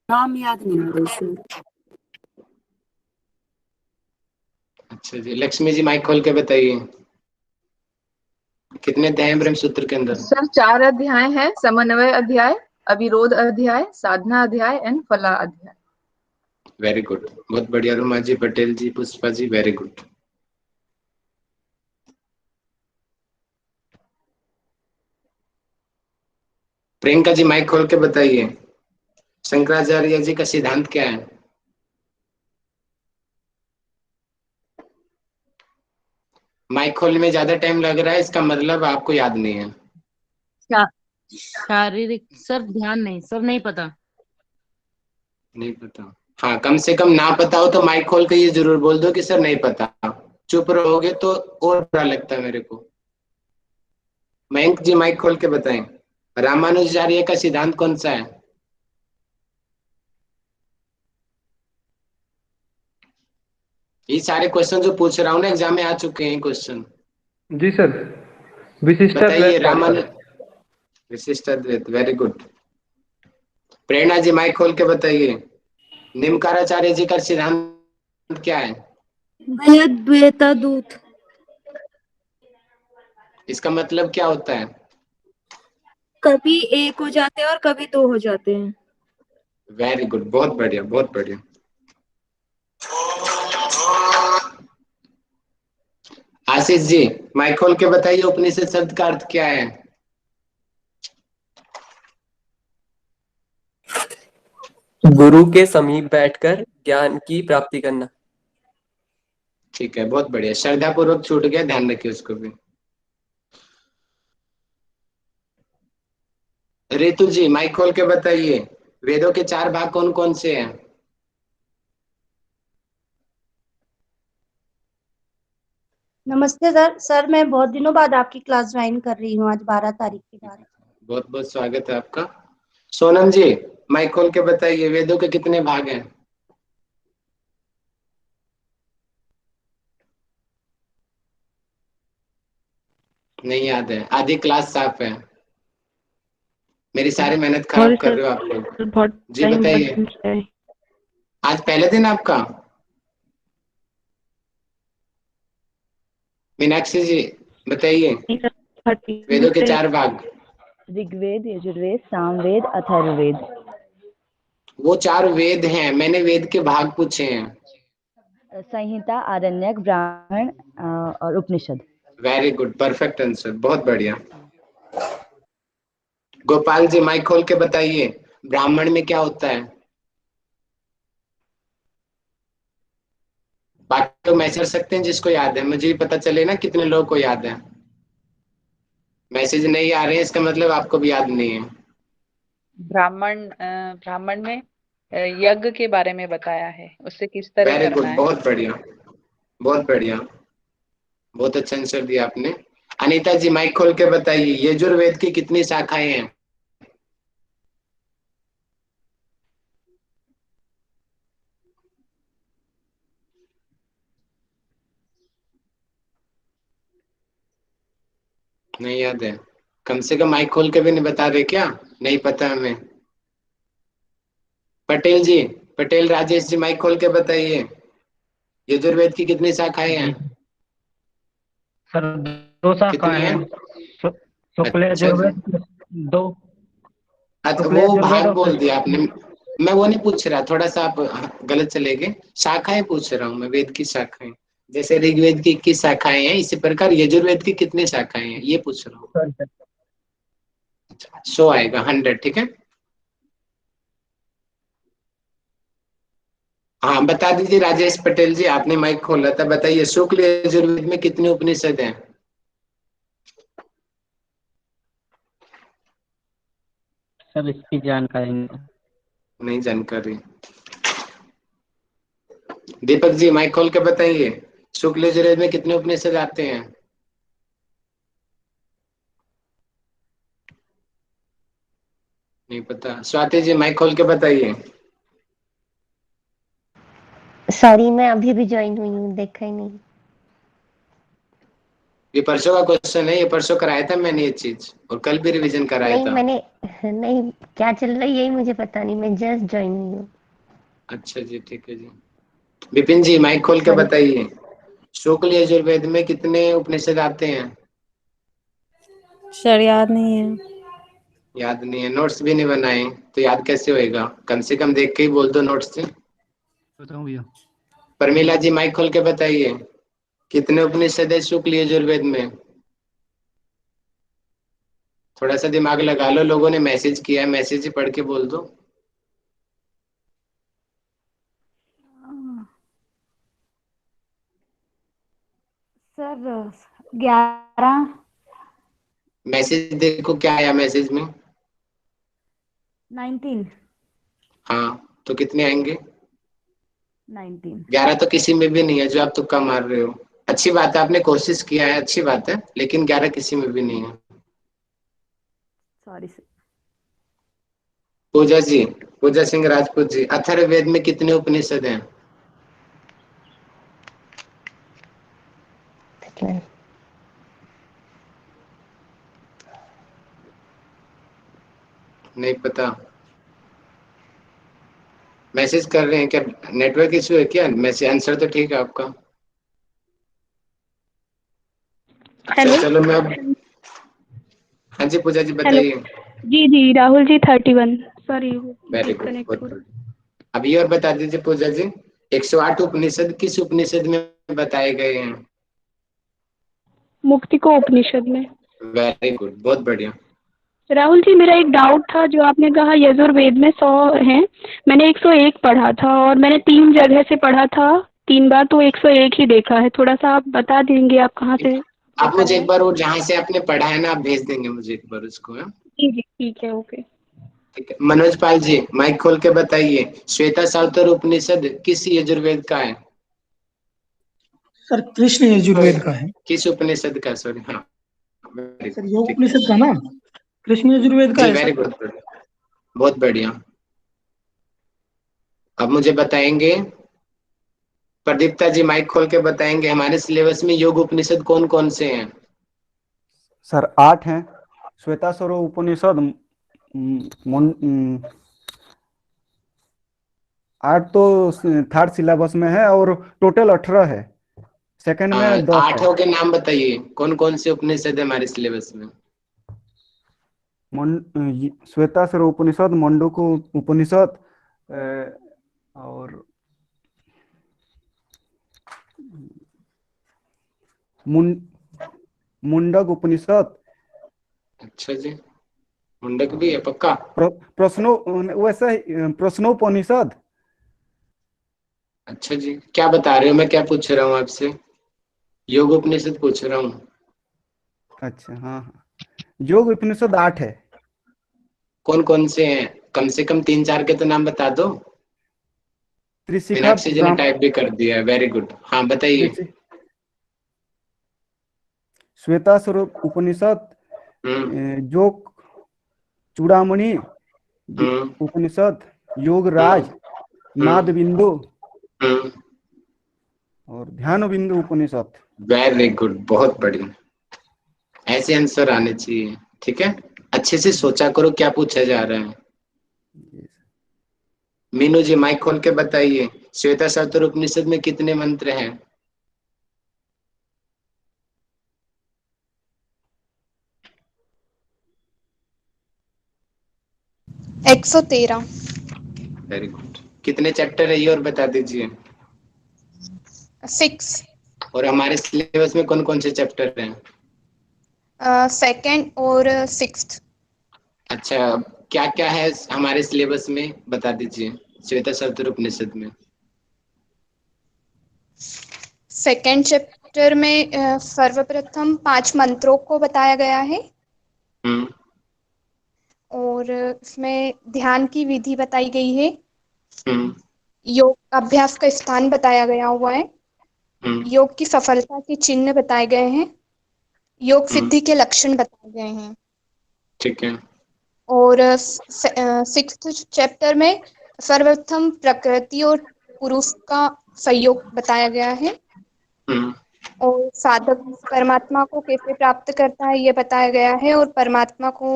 नाम याद नहीं आ रही सर। अच्छा जी, लक्ष्मी जी माइक खोल के बताइए, कितने अध्याय हैं ब्रह्मसूत्र के अंदर? सर 4 अध्याय हैं, समन्वय अध्याय, अविरोध अध्याय, साधना अध्याय एंड फला अध्याय। वेरी गुड, बहुत बढ़िया। रुमा जी, पटेल जी, Pushpa ji, very good. Priyanka ji mic खोल के बताइए, शंकराचार्य जी का सिद्धांत क्या है? माइक खोलने में ज्यादा टाइम लग रहा है, इसका मतलब आपको याद नहीं है। शारीरिक सर, ध्यान नहीं सर, नहीं पता। नहीं पता? हाँ, कम से कम ना पता हो तो माइक खोल के ये जरूर बोल दो कि सर नहीं पता। चुप रहोगे तो और बुरा लगता है मेरे को। मयंक जी माइक खोल के बताएं, रामानुजाचार्य का सिद्धांत कौन सा है? ये सारे क्वेश्चन जो पूछ रहा हूँ ना, एग्जाम में आ चुके हैं क्वेश्चन। जी सर, विशिष्ट बताइए अद्वैत रामान विशिष्ट अद्वैत, वेरी गुड। प्रेरणा जी माइक खोल के बताइए, निमकाराचार्य जी का सिद्धांत क्या है? द्वैता दूत। इसका मतलब क्या होता है? कभी एक हो जाते हैं और कभी दो हो जाते हैं। वेरी गुड, बहुत बढ़िया, बहुत बढ़िया। आशीष जी माइक खोल के बताइए, उपनिषद शब्द का अर्थ क्या है? गुरु के समीप बैठकर ज्ञान की प्राप्ति करना। ठीक है, बहुत बढ़िया। श्रद्धा पूर्वक छूट गया, ध्यान रखिए उसको भी। रितु जी माइक खोल के बताइए, वेदों के 4 भाग कौन कौन से हैं? नमस्ते सर। सर मैं बहुत दिनों बाद आपकी क्लास ज्वाइन कर रही हूँ, आज 12 तारीख के बाद। बहुत बहुत स्वागत है आपका। सोनम जी माइक खोल के बताइए, वेदों के कितने भाग हैं? नहीं याद है, आधी क्लास साफ है। मेरी सारी मेहनत खराब कर रहे हो आप लोग। बहुत जी टाइम बताइए, आज पहले दिन आपका? मीनाक्षी जी बताइए, वेदों के 4 भाग। ऋग्वेद, यजुर्वेद, सामवेद, अथर्ववेद। वो 4 वेद हैं, मैंने वेद के भाग पूछे हैं। संहिता, आरण्यक, ब्राह्मण और उपनिषद। वेरी गुड, परफेक्ट आंसर, बहुत बढ़िया। गोपाल जी माइक खोल के बताइए, ब्राह्मण में क्या होता है? बाकी लोग मैसेज कर सकते हैं जिसको याद है, मुझे भी पता चले ना कितने लोगों को याद है। मैसेज नहीं आ रहे हैं, इसका मतलब आपको भी याद नहीं है। ब्राह्मण में यज्ञ के बारे में बताया है, उससे किस तरह वेरी करना गुड, है। बहुत बढ़िया, बहुत बढ़िया, बहुत अच्छा आंसर दिया आपने। अनीता जी माइक खोल के बताइए, यजुर्वेद की कितनी शाखाएं हैं? नहीं याद है? कम से कम माइक खोल के भी नहीं बता रहे क्या? नहीं पता हमें। पटेल जी, पटेल राजेश जी माइक खोल के बताइए, यजुर्वेद की कितनी शाखाएं हैं? सर 2 कितनी शाखाएं है? हैं। शुक्ल अच्छा जी, यजुर्वेद 2। अच्छा शुक्ल वो यजुर्वेद भाग और बोल दिया आपने। मैं वो नहीं पूछ रहा, थोड़ा सा आप गलत चले गए। शाखाएं पूछ रहा हूँ मैं, वेद की शाखाएं। जैसे ऋग्वेद की 21 शाखाएं हैं, इसी प्रकार यजुर्वेद की कितनी शाखाएं हैं ये पूछ रहा हूँ। 100 आएगा, 100, ठीक है। हाँ बता दीजिए राजेश पटेल जी, आपने माइक खोला था, बताइए शुक्ल यजुर्वेद में कितने उपनिषद हैं? सर इसकी जानकारी नहीं जानकारी। दीपक जी माइक खोल के बताइए, शुक्ल यजुर्वेद में कितने उपनिषद आते हैं? नहीं पता। स्वाति जी माइक खोल के बताइए। सॉरी, मैं अभी भी ज्वाइन हुई हूँ, देखा ही नहीं। ये परसों का क्वेश्चन है, ये परसों कराया था मैंने ये चीज, और कल भी रिवीजन कराया नहीं, था। नहीं, क्या चल रहा है यही मुझे पता नहीं, मैं जस्ट ज्वाइन हुई हूँ। अच्छा जी, ठीक है जी। विपिन जी माइक खोल के सॉरी। बताइए, शुक्ल यजुर्वेद में कितने उपनिषद आते हैं? सर याद नहीं है। याद नहीं है, नोट्स भी नहीं बनाए तो याद कैसे होएगा? कम से कम देख के ही बोल दो नोट्स से। बताऊं भैया? परमिला जी माइक खोल के बताइए, कितने उपनिषद है शुक्ल यजुर्वेद में? थोड़ा सा दिमाग लगा लो, लोगों ने मैसेज किया है, मैसेज ही पढ़ के बोल दो। सर 11, मैसेज देखो क्या आया मैसेज में। 19, हाँ, तो कितने आएंगे? 19। 11 तो किसी में भी नहीं है, जो आप तुक्का मार रहे हो। अच्छी बात है, आपने कोशिश किया है, अच्छी बात है, लेकिन 11 किसी में भी नहीं है। Sorry sir. पूजा जी, पूजा सिंह राजपूत जी, अथर्ववेद में कितने उपनिषद हैं? मतलब नहीं पता? मैसेज कर रहे हैं क्या? नेटवर्क इश्यू है क्या? मैसेज आंसर तो ठीक है आपका। अच्छा हेलो। चलो मैं अब, हाँ जी पूजा जी हेलो। बताइए। जी जी Rahul ji 31। Sorry very good, disconnect बहुत हो रहा। बढ़िया। अब ये और बता दीजिए पूजा जी, 108 उपनिषद किस उपनिषद में बताए गए हैं? मुक्ति को उपनिषद में। वेरी गुड, बहुत बढ़िया। राहुल जी मेरा एक डाउट था, जो आपने कहा यजुर्वेद में 100 हैं, मैंने 101 पढ़ा था और मैंने 3 जगह से पढ़ा था, 3 बार, तो 101 ही देखा है। थोड़ा सा आप बता देंगे आप कहाँ से आप देखा मुझे है? एक बार वो जहाँ से आपने पढ़ा है ना, आप भेज देंगे मुझे एक बार उसको, हाँ? जी जी ठीक है, ओके। ठीक है। मनोज पाल जी माइक खोल के बताइए, श्वेता सावतर उपनिषद किस यजुर्वेद का है? सर कृष्ण यजुर्वेद का है। किस उपनिषद का, सॉरी, हाँ वेरी सर गुड, योग ठीक है उपनिषद का ना, कृष्ण यजुर्वेद का जी, है वेरी सर। गुड, बहुत बढ़िया। अब मुझे बताएंगे, प्रदीप्ता जी माइक खोल के बताएंगे, हमारे सिलेबस में योग उपनिषद कौन कौन से हैं? सर 8 हैं। श्वेताश्वर उपनिषद 8 तो थर्ड सिलेबस में है और टोटल 18 है। सेकंड में 10 है। 8 के नाम बताइए, कौन कौन से उपनिषद है हमारे सिलेबस में? श्वेताश्वर उपनिषद, मंडूक उपनिषद, और मुंडक उपनिषद। अच्छा जी, मुंडक भी है पक्का? प्रश्नों वैसा ही प्रश्नोपनिषद। अच्छा जी, क्या बता रहे हो, मैं क्या पूछ रहा हूँ आपसे? योग उपनिषद पूछ रहा हूँ। अच्छा हाँ हाँ, योग उपनिषद 8 है। कौन कौन से हैं? कम से कम 3-4 के तो नाम बता दो। त्रिशिखा मीनाक्षी जी ने टाइप भी कर दिया है, वेरी गुड, हाँ बताइए। श्वेताश्वर उपनिषद, जो चूड़ामणि हम्म उपनिषद, योगराज, नाद हम्म बिंदु हम्म और ध्यान बिंदु उपनिषद। वेरी गुड, बहुत बढ़िया, ऐसे आंसर आने चाहिए। ठीक है, अच्छे से सोचा करो क्या पूछा जा रहा है। मीनू जी माइक खोल के बताइए, श्वेता सावतर उपनिषद में कितने मंत्र हैं? 113। Very good. कितने चैप्टर है ये और बता दीजिए। 6। और हमारे सिलेबस में कौन कौन से चैप्टर हैं? सेकंड और 6th। अच्छा, क्या क्या है हमारे सिलेबस में बता दीजिए, श्वेता सावतर उपनिषद में। सेकंड चैप्टर में सर्वप्रथम 5 मंत्रों को बताया गया है हम्म और इसमें ध्यान की विधि बताई गई है, हम्म योग अभ्यास का स्थान बताया गया हुआ है, हम्म योग की सफलता के चिन्ह बताए गए हैं, योग सिद्धि के लक्षण बताए गए हैं। ठीक है। और 6th चैप्टर में सर्वप्रथम प्रकृति और पुरुष का संयोग बताया गया है हम्म और साधक परमात्मा को कैसे प्राप्त करता है ये बताया गया है और परमात्मा को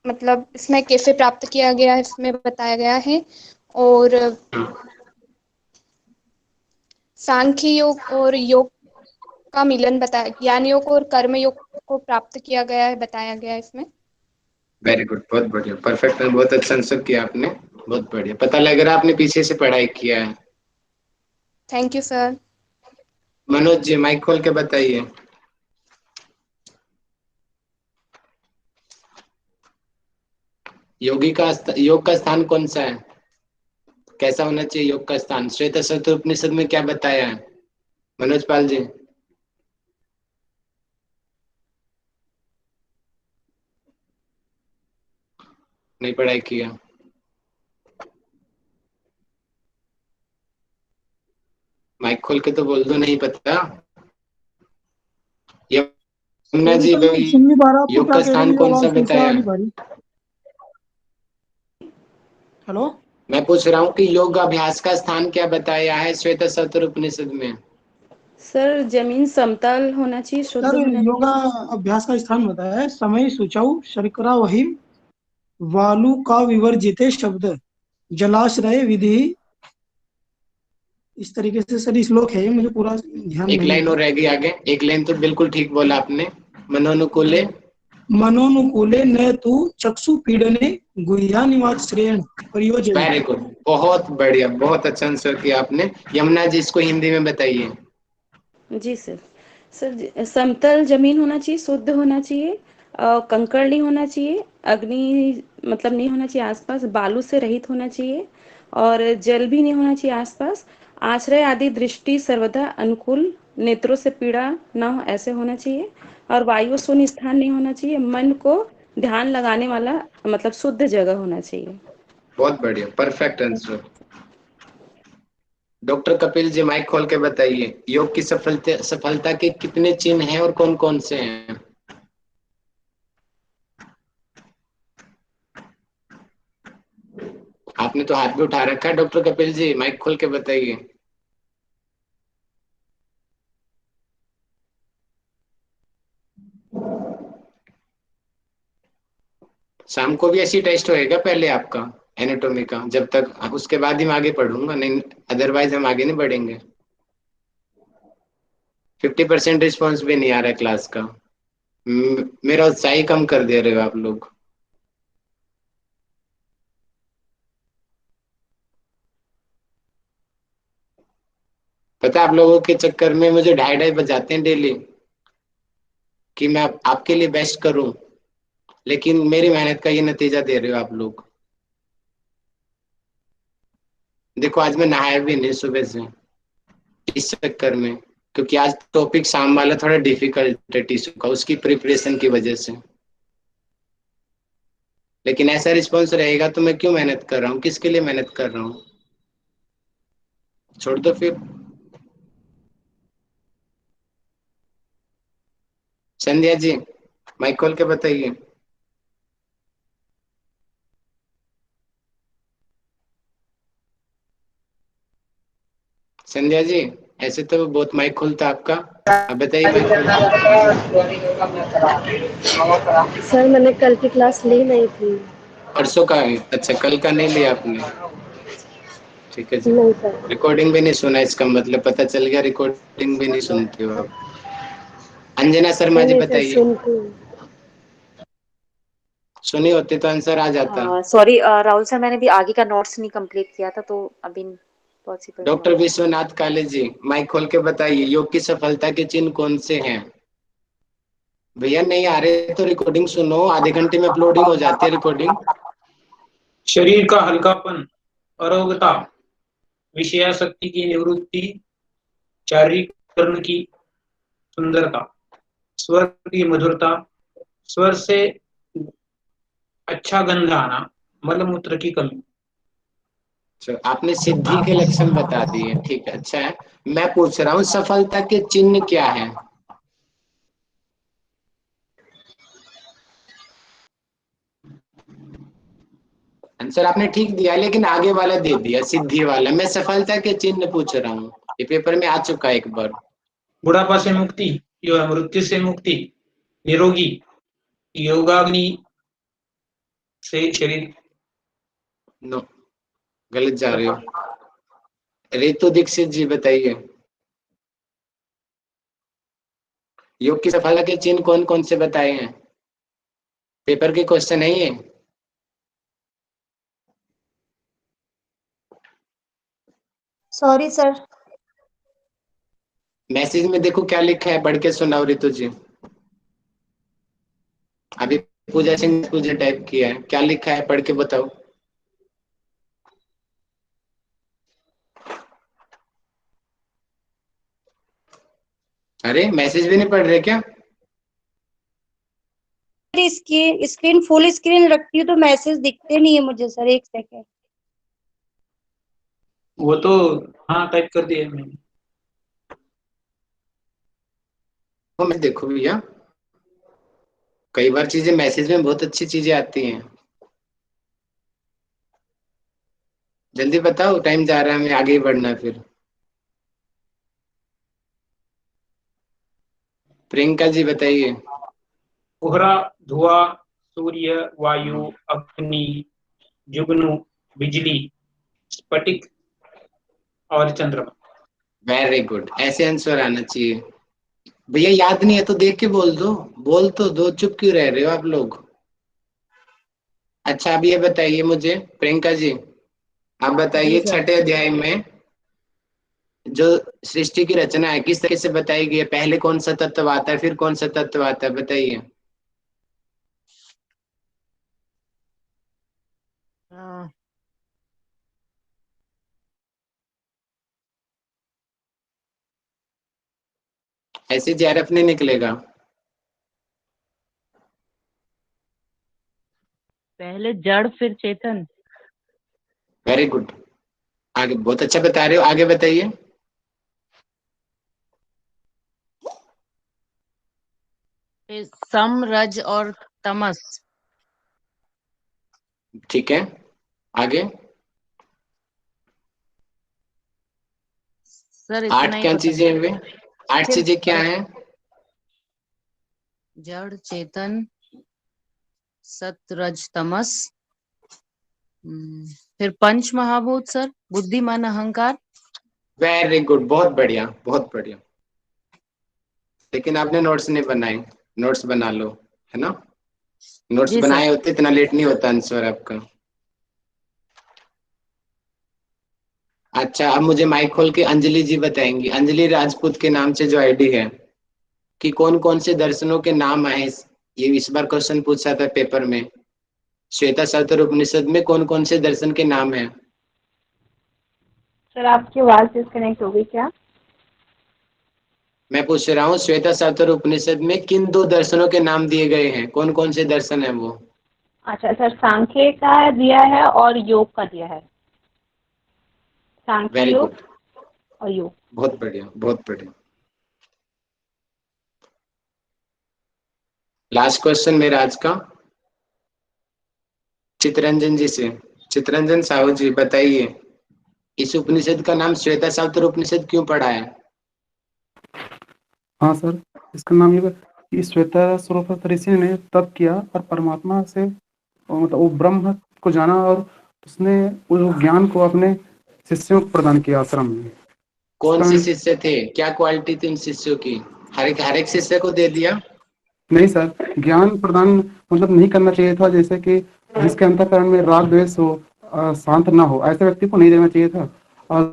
मतलब इसमें कैसे प्राप्त किया गया है इसमें बताया गया है। और सांख्य योग और योग का मिलन बताया, ज्ञान योग और कर्म योग को प्राप्त किया गया है बताया गया है इसमें। वेरी गुड, बहुत बढ़िया, परफेक्ट, बहुत अच्छा आंसर किया आपने, बहुत बढ़िया। पता लग रहा है आपने पीछे से पढ़ाई किया है। Thank you sir. Manoj ji mic खोल के बताइए। योग का स्थान कौन सा है? कैसा होना चाहिए योग का स्थान? श्वेत सत्र उपनिषद में क्या बताया है? मनोज पाल जी। नहीं पढ़ाई किया। माइक खोल के तो बोल दो नहीं पता। यमुना जी भाई, सुन नहीं पा रहा, आपको योग क्या का कह रहे स्थान हैं, कौन सा आवाज फिर से आ बताया? नहीं पा रही। हेलो, मैं पूछ रहा हूँ कि योग अभ्यास का स्थान क्या बताया है श्वेत सत्र उपनिषद में? सर जमीन समतल होना चाहिए, शुद्ध सर होना योगा अभ्यास का स्थान बताया है, समय सुचाऊ शर्करा वही वालु का विवर्जिते शब्द जलाश्रय विधि। इस तरीके से सर श्लोक है, मुझे पूरा ध्यान एक नहीं लाइन है। और रह गई आगे, एक लाइन तो बिल्कुल ठीक बोला आपने। मनोनुकूले मनोनुकूले न तू चक्षु पीडने गुह्या निवास श्रेण प्रयोजन। वेरी गुड, बहुत बढ़िया, बहुत अच्छा आंसर किया आपने। यमुना जी इसको हिंदी में बताइए। जी सर। सर समतल जमीन होना चाहिए, शुद्ध होना चाहिए, कंकड़ नहीं होना चाहिए, अग्नि मतलब नहीं होना चाहिए आसपास, बालू से रहित होना चाहिए और जल भी नहीं होना चाहिए आसपास। आश्रय आदि दृष्टि सर्वदा अनुकूल, नेत्रों से पीड़ा ना हो ऐसे होना चाहिए और वायु शून्य स्थान नहीं होना चाहिए। मन को ध्यान लगाने वाला मतलब शुद्ध जगह होना चाहिए। बहुत बढ़िया, perfect answer. Doctor Kapil ji mic खोल के बताइए, योग की सफलता के कितने चिन्ह हैं और कौन कौन से हैं? आपने तो हाथ भी उठा रखा है डॉक्टर कपिल जी, माइक खोल के बताइए। शाम को भी ऐसी टेस्ट होएगा पहले आपका एनाटॉमी का, जब तक उसके बाद ही मैं आगे पढ़ूंगा, नहीं अदरवाइज हम आगे नहीं बढ़ेंगे। 50% रिस्पॉन्स भी नहीं आ रहा है क्लास का। मेरा उत्साह ही कम कर दे रहे हो आप लोग। पता है आप लोगों के चक्कर में मुझे 2:30 बजाते हैं डेली कि मैं आपके लिए बेस्ट करूं, लेकिन मेरी मेहनत का ये नतीजा दे रहे हो आप लोग। देखो आज मैं नहाया भी नहीं सुबह से इस चक्कर में, क्योंकि आज टॉपिक शाम वाला थोड़ा डिफिकल्ट है टिश्यू का, उसकी प्रिपरेशन की वजह से। लेकिन ऐसा रिस्पॉन्स रहेगा तो मैं क्यों मेहनत कर रहा हूँ, किसके लिए मेहनत कर रहा हूँ? छोड़ दो फिर। संध्या जी माइक खोल के बताइए। संध्या जी ऐसे तो बहुत माइक खुलता आपका, अब बताइए माइक खोल के। सर मैंने कल की क्लास ली नहीं थी। परसों का है? अच्छा, कल का नहीं लिया आपने, ठीक है जी। नहीं सर। रिकॉर्डिंग भी नहीं सुना, इसका मतलब पता चल गया रिकॉर्डिंग भी नहीं सुनते हो आप। अंजना शर्मा जी नहीं सर बताइए। सुनती हूँ। सुनी होती तो आंसर आ जाता। सॉरी राहुल सर, मैंने भी आगे का नोट्स नहीं कंप्लीट किया था तो अभी पॉसिबल नहीं डॉक्टर होगा। विश्वनाथ काले जी माइक खोल के बताइए, योग की सफलता के चिन्ह कौन से हैं? भैया नहीं आ रहे तो रिकॉर्डिंग सुनो, आधे घंटे में अपलोडिंग हो जाती है रिकॉर्डिंग। शरीर का हल्कापन, अरोगता, विषयासक्ति की निवृत्ति, चारीकरण की सुंदरता, स्वर की मधुरता, स्वर से अच्छा गंध आना, मलमूत्र की कमी। आपने सिद्धि के लक्षण बता दिए, ठीक है, अच्छा है। मैं पूछ रहा हूँ सफलता के चिन्ह क्या है? आंसर आपने ठीक दिया, लेकिन आगे वाला दे दिया सिद्धि वाला। मैं सफलता के चिन्ह पूछ रहा हूँ, ये पेपर में आ चुका है एक बार। बुढ़ापा से मुक्ति, मृत्यु से मुक्ति, निरोगी, योगाग्नि से शरीर। नो, गलत जा रहे हो। रितु दीक्षित जी बताइए, योग की सफलता के चिन्ह कौन कौन से बताए हैं? पेपर के क्वेश्चन है ये। Sorry sir. मैसेज में देखो क्या लिखा है, पढ़ के सुनाओ रितु जी। अभी पूजा सिंह ने मुझे टाइप किया है, क्या लिखा है पढ़ के बताओ। अरे मैसेज भी नहीं पढ़ रहे क्या? स्क्रीन फुल स्क्रीन रखती हूँ तो मैसेज दिखते नहीं है मुझे सर, एक सेकेंड। वो तो हाँ टाइप कर दिया मैंने। वो मैं देखो भैया, कई बार चीजें मैसेज में बहुत अच्छी चीजें आती हैं। जल्दी बताओ, टाइम जा रहा है, हमें आगे ही बढ़ना है फिर। प्रियंका जी बताइए। कोहरा, धुआं, सूर्य, वायु, अग्नि, जुगनू, बिजली, स्फटिक और चंद्रमा। वेरी गुड, ऐसे आंसर आना चाहिए भैया। याद नहीं है तो देख के बोल दो, बोल तो दो, चुप क्यों रह रहे हो आप लोग? अच्छा अब ये बताइए मुझे प्रियंका जी, आप जी बताइए सर। छठे अध्याय में जो सृष्टि की रचना है किस तरह से बताई गई है? पहले कौन सा तत्व आता है, फिर कौन सा तत्व आता है, बताइए। अ, ऐसे जेआरएफ नहीं निकलेगा। पहले जड़ फिर चेतन। वेरी गुड, आगे बहुत अच्छा बता रहे हो, आगे बताइए। फिर सम रज और तमस। ठीक है, आगे। सर इतना 8 ही क्या पता चीजें है। हुए? 8 फिर चीजें क्या हैं? जड़ चेतन सत रज तमस। फिर पंच महाभूत सर, बुद्धि मन अहंकार। वेरी गुड, बहुत बढ़िया बहुत बढ़िया। लेकिन आपने नोट्स नहीं बनाए, नोट्स बना लो, है ना? नोट्स जी सर। बनाए होते इतना लेट नहीं होता आंसर आपका। अच्छा अब मुझे माइक खोल के अंजलि जी बताएंगी, अंजलि राजपूत के नाम से जो आईडी है, कि कौन कौन से दर्शनों के नाम आए। ये इस बार क्वेश्चन पूछा था पेपर में, श्वेता सत्र उपनिषद में कौन कौन से दर्शन के नाम है? सर आपकी आवाज डिस्कनेक्ट हो गई क्या? मैं पूछ रहा हूँ श्वेता सत्र उपनिषद में किन 2 दर्शनों के नाम दिए गए हैं, कौन कौन से दर्शन है वो? अच्छा सर, सांख्य का दिया है और योग का दिया है। सांख्य वेरी योग गुड, और योग। बहुत बढ़िया बहुत बढ़िया। लास्ट क्वेश्चन मेरा आज का चितरंजन जी से। चितरंजन साहू जी बताइए, इस उपनिषद का नाम श्वेता सत्र उपनिषद क्यों पड़ा है? हाँ सर, इसका नाम ये कि श्वेता स्वरूप ऋषि ने तप किया और परमात्मा से मतलब वो ब्रह्म को जाना और उसने उस ज्ञान को अपने शिष्यों को प्रदान किया आश्रम में। कौन से इसका शिष्य थे, क्या क्वालिटी थी उन शिष्यों की? हर एक शिष्य को दे दिया? नहीं सर, ज्ञान प्रदान मतलब नहीं करना चाहिए था, जैसे कि जिसके अंतःकरण में राग द्वेष हो, शांत ना हो, ऐसे व्यक्ति को नहीं देना चाहिए था। और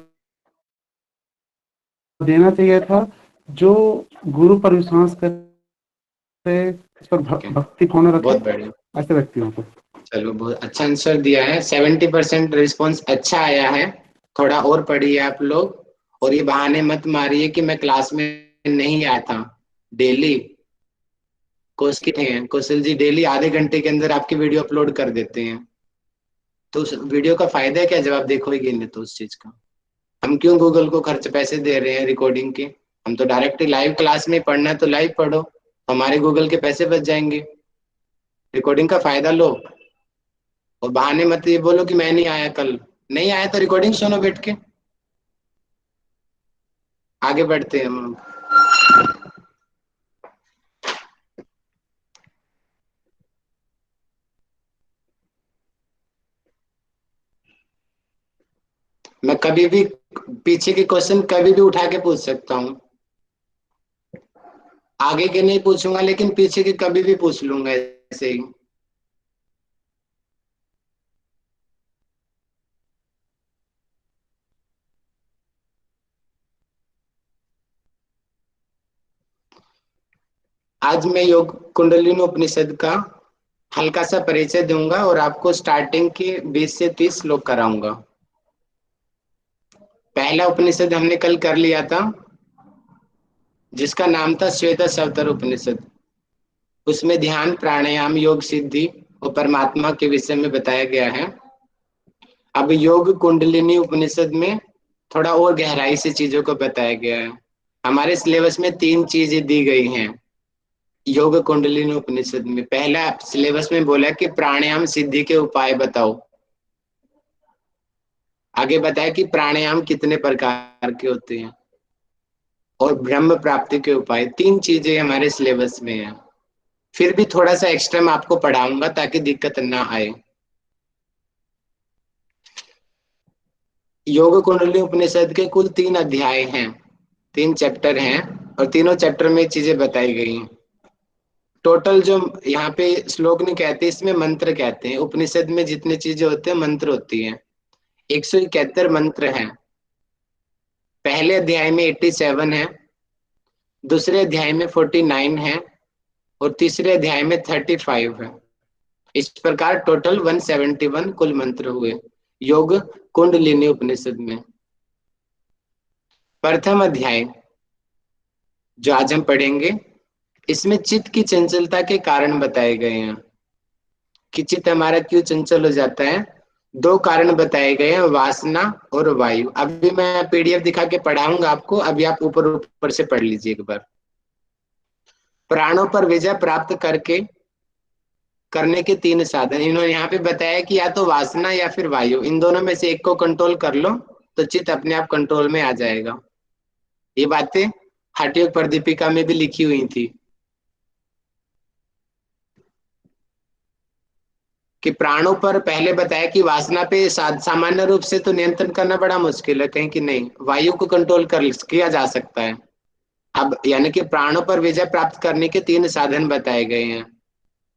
देना चाहिए था जो गुरु पर विश्वास करे, उस पर भक्ति भावना रखे, बहुत बढ़िया, ऐसे व्यक्तियों को। चलो बहुत अच्छा आंसर दिया है। 70% रिस्पॉन्स अच्छा आया है। थोड़ा और पढ़िए आप लोग, और ये बहाने मत मारिए कि मैं क्लास में नहीं आया था। डेली कौशल जी डेली आधे घंटे के अंदर आपकी वीडियो अपलोड कर देते हैं, तो उस वीडियो का फायदा है क्या जब आप देखोगे नहीं तो उस चीज का? हम क्यों गूगल को खर्च पैसे दे रहे हैं रिकॉर्डिंग के? हम तो डायरेक्ट लाइव क्लास में पढ़ना है तो लाइव पढ़ो, हमारे गूगल के पैसे बच जाएंगे। रिकॉर्डिंग का फायदा लो, और बहाने मत ये बोलो कि मैं नहीं आया, कल नहीं आया तो रिकॉर्डिंग सुनो बैठ के। आगे बढ़ते हैं हम। मैं कभी भी पीछे के क्वेश्चन कभी भी उठा के पूछ सकता हूँ, आगे के नहीं पूछूंगा लेकिन पीछे के कभी भी पूछ लूंगा ऐसे ही। आज मैं योग कुंडलिनी उपनिषद का हल्का सा परिचय दूंगा और आपको स्टार्टिंग के 20 से 30 श्लोक कराऊंगा। पहला उपनिषद हमने कल कर लिया था जिसका नाम था श्वेत सवतर उपनिषद। उसमें ध्यान, प्राणायाम, योग सिद्धि और परमात्मा के विषय में बताया गया है। अब योग कुंडलिनी उपनिषद में थोड़ा और गहराई से चीजों को बताया गया है। हमारे सिलेबस में 3 चीजें दी गई हैं योग कुंडलिनी उपनिषद में। पहला सिलेबस में बोला कि प्राणायाम सिद्धि के उपाय बताओ। आगे बताया कि प्राणायाम कितने प्रकार के होते हैं और ब्रह्म प्राप्ति के उपाय। 3 चीजें हमारे सिलेबस में है। फिर भी थोड़ा सा एक्स्ट्रा मैं आपको पढ़ाऊंगा ताकि दिक्कत ना आए। योग कुंडलिनी उपनिषद के कुल 3 अध्याय हैं, 3 चैप्टर हैं और तीनों चैप्टर में चीजें बताई गई हैं। टोटल जो यहाँ पे श्लोक नहीं कहते, इसमें मंत्र कहते हैं। उपनिषद में जितनी चीजें होते हैं मंत्र होती हैं। 171 मंत्र हैं। पहले अध्याय में 87 है, दूसरे अध्याय में 49 है और तीसरे अध्याय में 35 है। इस प्रकार टोटल 171 कुल मंत्र हुए योग कुंडलिनी उपनिषद में। प्रथम अध्याय जो आज हम पढ़ेंगे, इसमें चित्त की चंचलता के कारण बताए गए हैं कि चित्त हमारा क्यों चंचल हो जाता है। 2 कारण बताए गए हैं, वासना और वायु। अभी मैं पीडीएफ दिखा के पढ़ाऊंगा आपको, अभी आप ऊपर ऊपर से पढ़ लीजिए एक बार। प्राणों पर विजय प्राप्त करने के 3 साधन इन्होंने यहाँ पे बताया कि या तो वासना या फिर वायु, इन दोनों में से एक को कंट्रोल कर लो तो चित्त अपने आप कंट्रोल में आ जाएगा। ये बातें हठयोग प्रदीपिका में भी लिखी हुई थी कि प्राणों पर पहले बताया कि वासना पे सामान्य रूप से तो नियंत्रण करना बड़ा मुश्किल है, कहीं कि नहीं, वायु को कंट्रोल किया जा सकता है। अब यानी कि प्राणों पर विजय प्राप्त करने के 3 साधन बताए गए हैं।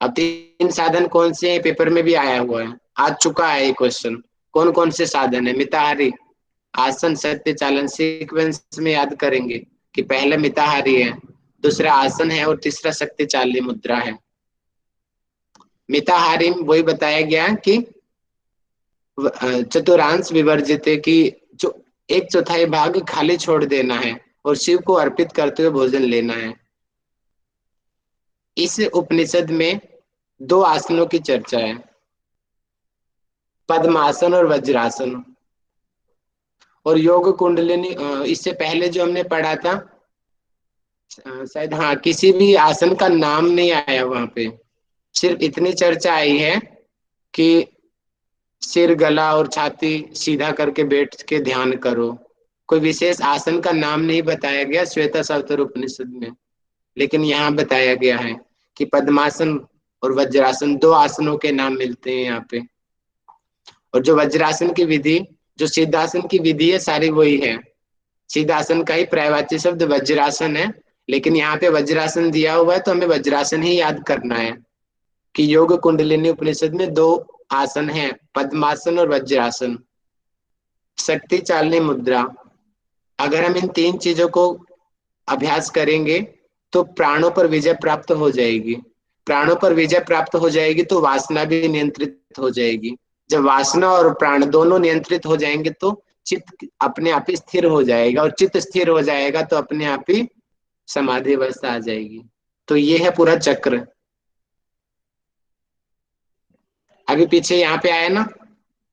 अब 3 साधन कौन से हैं, पेपर में भी आया हुआ है, आ चुका है ये क्वेश्चन। कौन कौन से साधन है? मिताहारी, आसन, सत्य चालन। सीक्वेंस में याद करेंगे कि पहला मिताहारी है, दूसरा आसन है और तीसरा शक्ति चालनी मुद्रा है। मिताहारी में वही बताया गया कि चतुरांश विवर्जित, की जो 1/4 भाग खाली छोड़ देना है और शिव को अर्पित करते हुए भोजन लेना है। इस उपनिषद में 2 आसनों की चर्चा है, पद्मासन और वज्रासन। और योग कुंडलिनी, इससे पहले जो हमने पढ़ा था शायद, हाँ, किसी भी आसन का नाम नहीं आया वहां पे, सिर्फ इतनी चर्चा आई है कि सिर, गला और छाती सीधा करके बैठ के ध्यान करो। कोई विशेष आसन का नाम नहीं बताया गया श्वेता सवतर उपनिषद में, लेकिन यहाँ बताया गया है कि पद्मासन और वज्रासन 2 आसनों के नाम मिलते हैं यहाँ पे। और जो वज्रासन की विधि, जो सिद्धासन की विधि है, सारी वही है। सिद्धासन का ही पर्यायवाची शब्द वज्रासन है, लेकिन यहाँ पे वज्रासन दिया हुआ है तो हमें वज्रासन ही याद करना है कि योग कुंडलिनी उपनिषद में 2 आसन हैं, पद्मासन और वज्रासन। शक्ति चालनी मुद्रा, अगर हम इन 3 चीजों को अभ्यास करेंगे तो प्राणों पर विजय प्राप्त हो जाएगी। प्राणों पर विजय प्राप्त हो जाएगी तो वासना भी नियंत्रित हो जाएगी। जब वासना और प्राण दोनों नियंत्रित हो जाएंगे तो चित्त अपने आप ही स्थिर हो जाएगा, और चित्त स्थिर हो जाएगा तो अपने आप ही समाधि अवस्था आ जाएगी। तो ये है पूरा चक्र। अभी पीछे यहाँ पे आया ना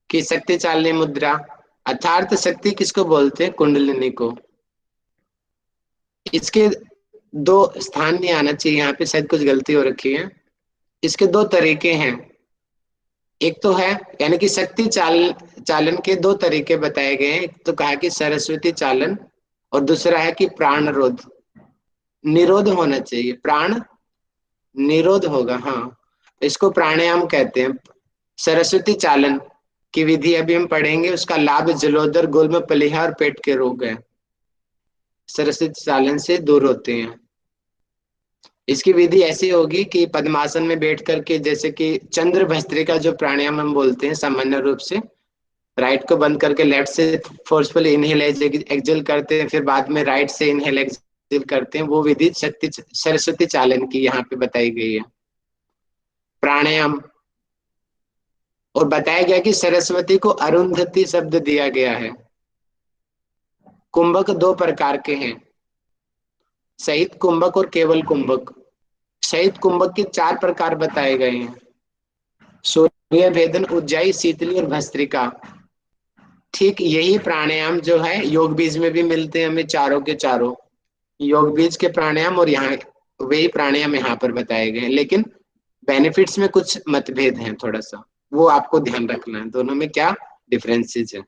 कि शक्ति चालनी मुद्रा, अर्थात शक्ति किसको बोलते हैं? कुंडलिनी को। इसके 2 स्थान नहीं आना चाहिए, यहाँ पे शायद कुछ गलती हो रखी है। इसके 2 तरीके हैं। एक तो है, यानी कि शक्ति चालन के 2 तरीके बताए गए हैं। एक तो कहा कि सरस्वती चालन और दूसरा है कि प्राण रोध, निरोध होना चाहिए, प्राण निरोध होगा। हाँ, इसको प्राणायाम कहते हैं। सरस्वती चालन की विधि अभी हम पढ़ेंगे। उसका लाभ जलोदर, गुल्म, प्लीहा और पेट के रोग है, सरस्वती चालन से दूर होते हैं। इसकी विधि ऐसी होगी कि पद्मासन में बैठ करके, जैसे कि चंद्र भस्त्रिका जो प्राणायाम हम बोलते हैं सामान्य रूप से, राइट को बंद करके लेफ्ट से फोर्सफुली इनहेल एक्सहेल करते हैं, फिर बाद में राइट से इनहेल एक्सहेल करते हैं। वो विधि सरस्वती चालन की यहाँ पे बताई गई है, प्राणायाम। और बताया गया कि सरस्वती को अरुंधति शब्द दिया गया है। कुंभक दो प्रकार के हैं, सहित कुंभक और केवल कुंभक। सहित कुंभक के 4 प्रकार बताए गए हैं, सूर्य भेदन, उज्जाई, शीतली और भस्त्रिका। ठीक यही प्राणायाम जो है योग बीज में भी मिलते हैं हमें, चारों के चारों योग बीज के प्राणायाम, और यहाँ वही प्राणायाम यहाँ पर बताए गए हैं। लेकिन बेनिफिट्स में कुछ मतभेद हैं थोड़ा सा, वो आपको ध्यान रखना है, दोनों में क्या डिफरेंसेस है।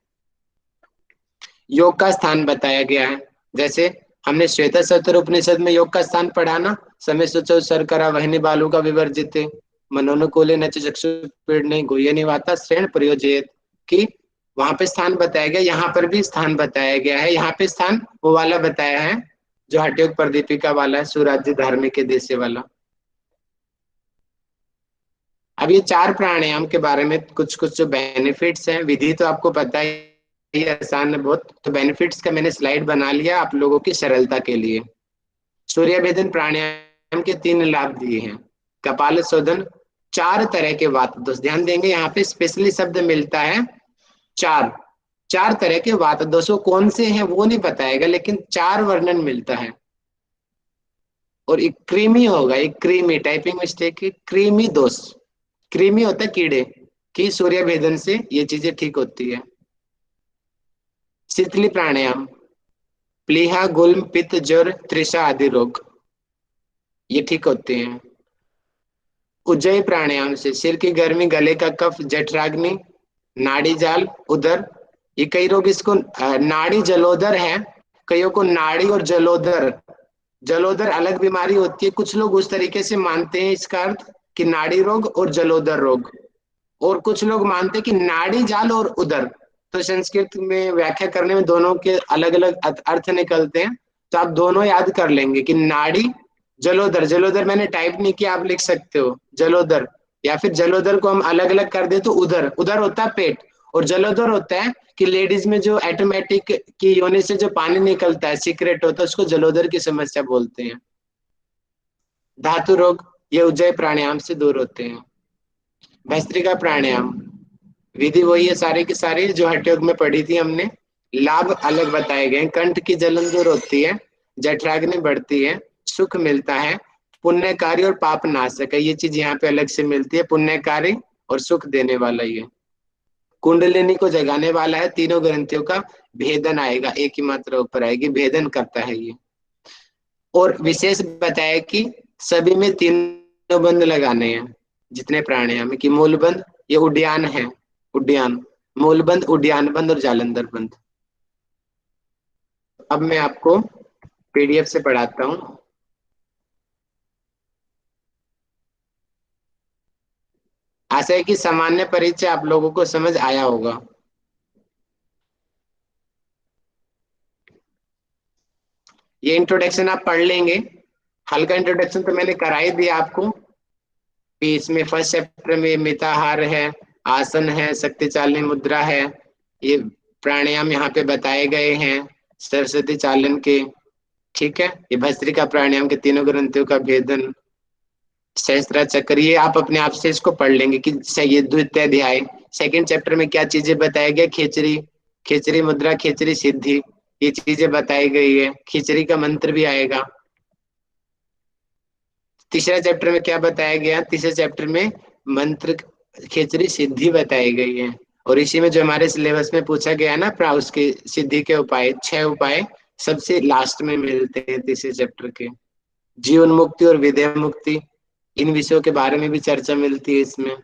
योग का स्थान बताया गया है, जैसे हमने श्वेता सत्र उपनिषद में योग का स्थान पढ़ा ना, समय सोचो शर्करा वहनी बालू का विवर्जिते मनोनुकूले न चक्षुपीडने गुह्य निवाता श्रेण प्रयोजयत, कि वहां पे स्थान बताया गया। यहाँ पर भी स्थान बताया गया है। यहाँ पे स्थान वो वाला बताया है जो हठयोग प्रदीपिका वाला है, सुराज्य धार्मिक के देश वाला। अब ये 4 प्राणायाम के बारे में कुछ कुछ जो बेनिफिट्स हैं, विधि तो आपको पता ही ये आसान है बहुत, तो बेनिफिट्स का मैंने स्लाइड बना लिया आप लोगों की सरलता के लिए। सूर्य भेदन प्राणायाम के 3 लाभ दिए हैं। कपाल शोधन, 4 तरह के वात दोष, ध्यान देंगे यहाँ पे स्पेशली शब्द मिलता है 4 तरह के वात दोषों, कौन से हैं वो नहीं बताएगा, लेकिन 4 वर्णन मिलता है। और एक क्रीमी होगा, एक क्रीमी, टाइपिंग मिस्टेक है, क्रीमी दोष। क्रीमी होता है कीड़े की, सूर्य भेदन से ये चीजें ठीक होती है। शीतली प्राणायाम, प्लीहा, गुल्म, पित्त, ज्वर, त्रिषा आदि रोग ये ठीक होते हैं। उज्जयी प्राणायाम से सिर की गर्मी, गले का कफ, जठराग्नि, नाड़ी जाल, उदर, ये कई रोग इसको नाड़ी जलोदर है, कईयों को नाड़ी और जलोदर अलग बीमारी होती है। कुछ लोग उस तरीके से मानते हैं इसका अर्थ कि नाड़ी रोग और जलोदर रोग, और कुछ लोग मानते हैं कि नाड़ी जाल और उदर। तो संस्कृत में व्याख्या करने में दोनों के अलग अलग अर्थ निकलते हैं, तो आप दोनों याद कर लेंगे कि नाड़ी, जलोदर मैंने टाइप नहीं किया, आप लिख सकते हो जलोदर, या फिर जलोदर को हम अलग अलग कर दे तो उदर होता है पेट, और जलोदर होता है कि लेडीज में जो ऑटोमेटिक की योनि से जो पानी निकलता है, सीक्रेट होता है, उसको जलोदर की समस्या बोलते हैं। धातु रोग ये उज्जयी प्राणायाम से दूर होते हैं। भस्त्रिका प्राणायाम विधि वही है सारे की सारी जो हठयोग में पढ़ी थी हमने, लाभ अलग बताए गए। कंठ की जलन दूर होती है, जठराग्नि बढ़ती है, सुख मिलता है, पुण्यकारी और पाप नाशक है, ये चीज यहाँ पे अलग से मिलती है, पुण्यकारी और सुख देने वाला ये। कुंडलिनी को जगाने वाला है, तीनों ग्रंथियों का भेदन आएगा, एक ही मात्रा ऊपर आएगी, भेदन करता है ये। और विशेष बताया कि सभी में 3 बंद लगाने हैं जितने प्राणायाम है, कि मूल बंद ये उड्डयन है, उड्डयन, मूल बंद, उड्डयन बंद और जालंधर बंद। अब मैं आपको पीडीएफ से पढ़ाता हूँ। आशा है कि सामान्य परिचय आप लोगों को समझ आया होगा। ये इंट्रोडक्शन आप पढ़ लेंगे, हल्का इंट्रोडक्शन तो मैंने करा ही दिया आपको। इसमें फर्स्ट चैप्टर में मिताहार है, आसन है, शक्ति चालनी मुद्रा है, ये प्राणायाम यहाँ पे बताए गए हैं सरस्वती चालन के, ठीक है। ये भस्त्रिका प्राणायाम के 3 ग्रंथियों का भेदन, सहस्त्रा चक्र, ये आप अपने आप से इसको पढ़ लेंगे कि ये द्वितीय अध्याय 2nd चैप्टर में क्या चीजें बताया गया, खिचड़ी मुद्रा, खिचड़ी सिद्धि, ये चीजें बताई गई है। खिचड़ी का मंत्र भी आएगा। 3रा चैप्टर में क्या बताया गया, 3रे चैप्टर में मंत्र खिचड़ी सिद्धि बताई गई है। और इसी में जो हमारे सिलेबस में पूछा गया ना, उसके सिद्धि के उपाय 6 उपाय सबसे लास्ट में मिलते हैं 3रे चैप्टर के। जीवन मुक्ति और विदेह मुक्ति, इन विषयों के बारे में भी चर्चा मिलती है इसमें।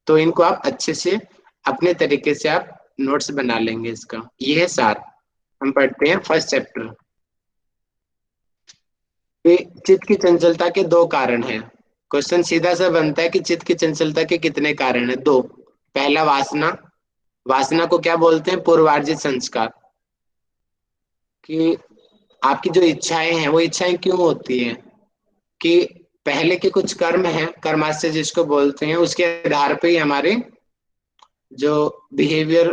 तो इनको आप अच्छे से अपने तरीके से आप नोट्स बना लेंगे इसका। ये है सार। हम पढ़ते हैं फर्स्ट चैप्टर। चित्त की चंचलता के 2 कारण हैं। क्वेश्चन सीधा सा बनता है कि चित्त की चंचलता के कितने कारण है? 2। पहला वासना, वासना को क्या बोलते हैं? पूर्वार्जित संस्कार। कि आपकी जो इच्छाएं हैं वो इच्छाएं क्यों होती हैं? कि पहले के कुछ कर्म हैं, कर्माशय जिसको बोलते हैं, उसके आधार पे ही हमारे जो बिहेवियर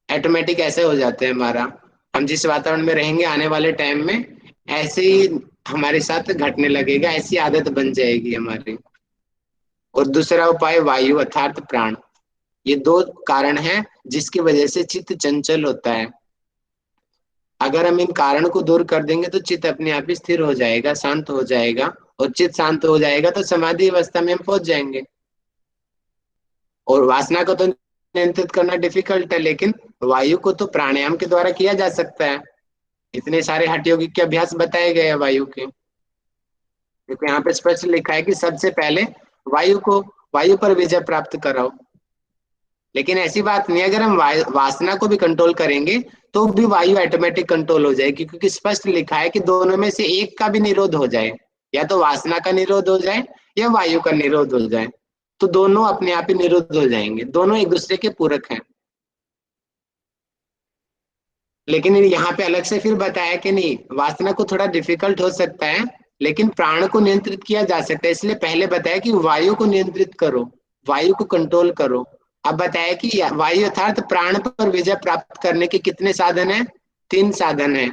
ऑटोमेटिक ऐसे हो जाते हैं हमारा। हम जिस वातावरण में रहेंगे आने वाले टाइम में ऐसे ही हमारे साथ घटने लगेगा, ऐसी आदत बन जाएगी हमारी। और दूसरा उपाय वायु अर्थात प्राण। ये दो कारण हैं जिसकी वजह से चित्त चंचल होता है। अगर हम इन कारण को दूर कर देंगे तो चित्त अपने आप ही स्थिर हो जाएगा, शांत हो जाएगा। और चित्त शांत हो जाएगा तो समाधि अवस्था में हम पहुंच जाएंगे। और वासना को तो नियंत्रित करना डिफिकल्ट है, लेकिन वायु को तो प्राणायाम के द्वारा किया जा सकता है। इतने सारे हठ योगिक के अभ्यास बताए गए हैं वायु के। देखो यहाँ पे स्पष्ट लिखा है कि सबसे पहले वायु पर विजय प्राप्त कराओ। लेकिन ऐसी बात नहीं, अगर हम वासना को भी कंट्रोल करेंगे तो भी वायु ऑटोमेटिक कंट्रोल हो जाएगी, क्योंकि स्पष्ट लिखा है कि दोनों में से एक का भी निरोध हो जाए, या तो वासना का निरोध हो जाए या वायु का निरोध हो जाए, तो दोनों अपने आप ही निरुद्ध हो जाएंगे। दोनों एक दूसरे के पूरक हैं। लेकिन यहाँ पे अलग से फिर बताया कि नहीं, वासना को थोड़ा डिफिकल्ट हो सकता है लेकिन प्राण को नियंत्रित किया जा सकता है। इसलिए पहले बताया कि वायु को नियंत्रित करो, वायु को कंट्रोल करो। अब बताया कि वायु अर्थात प्राण पर विजय प्राप्त करने के कितने साधन हैं? 3 साधन हैं।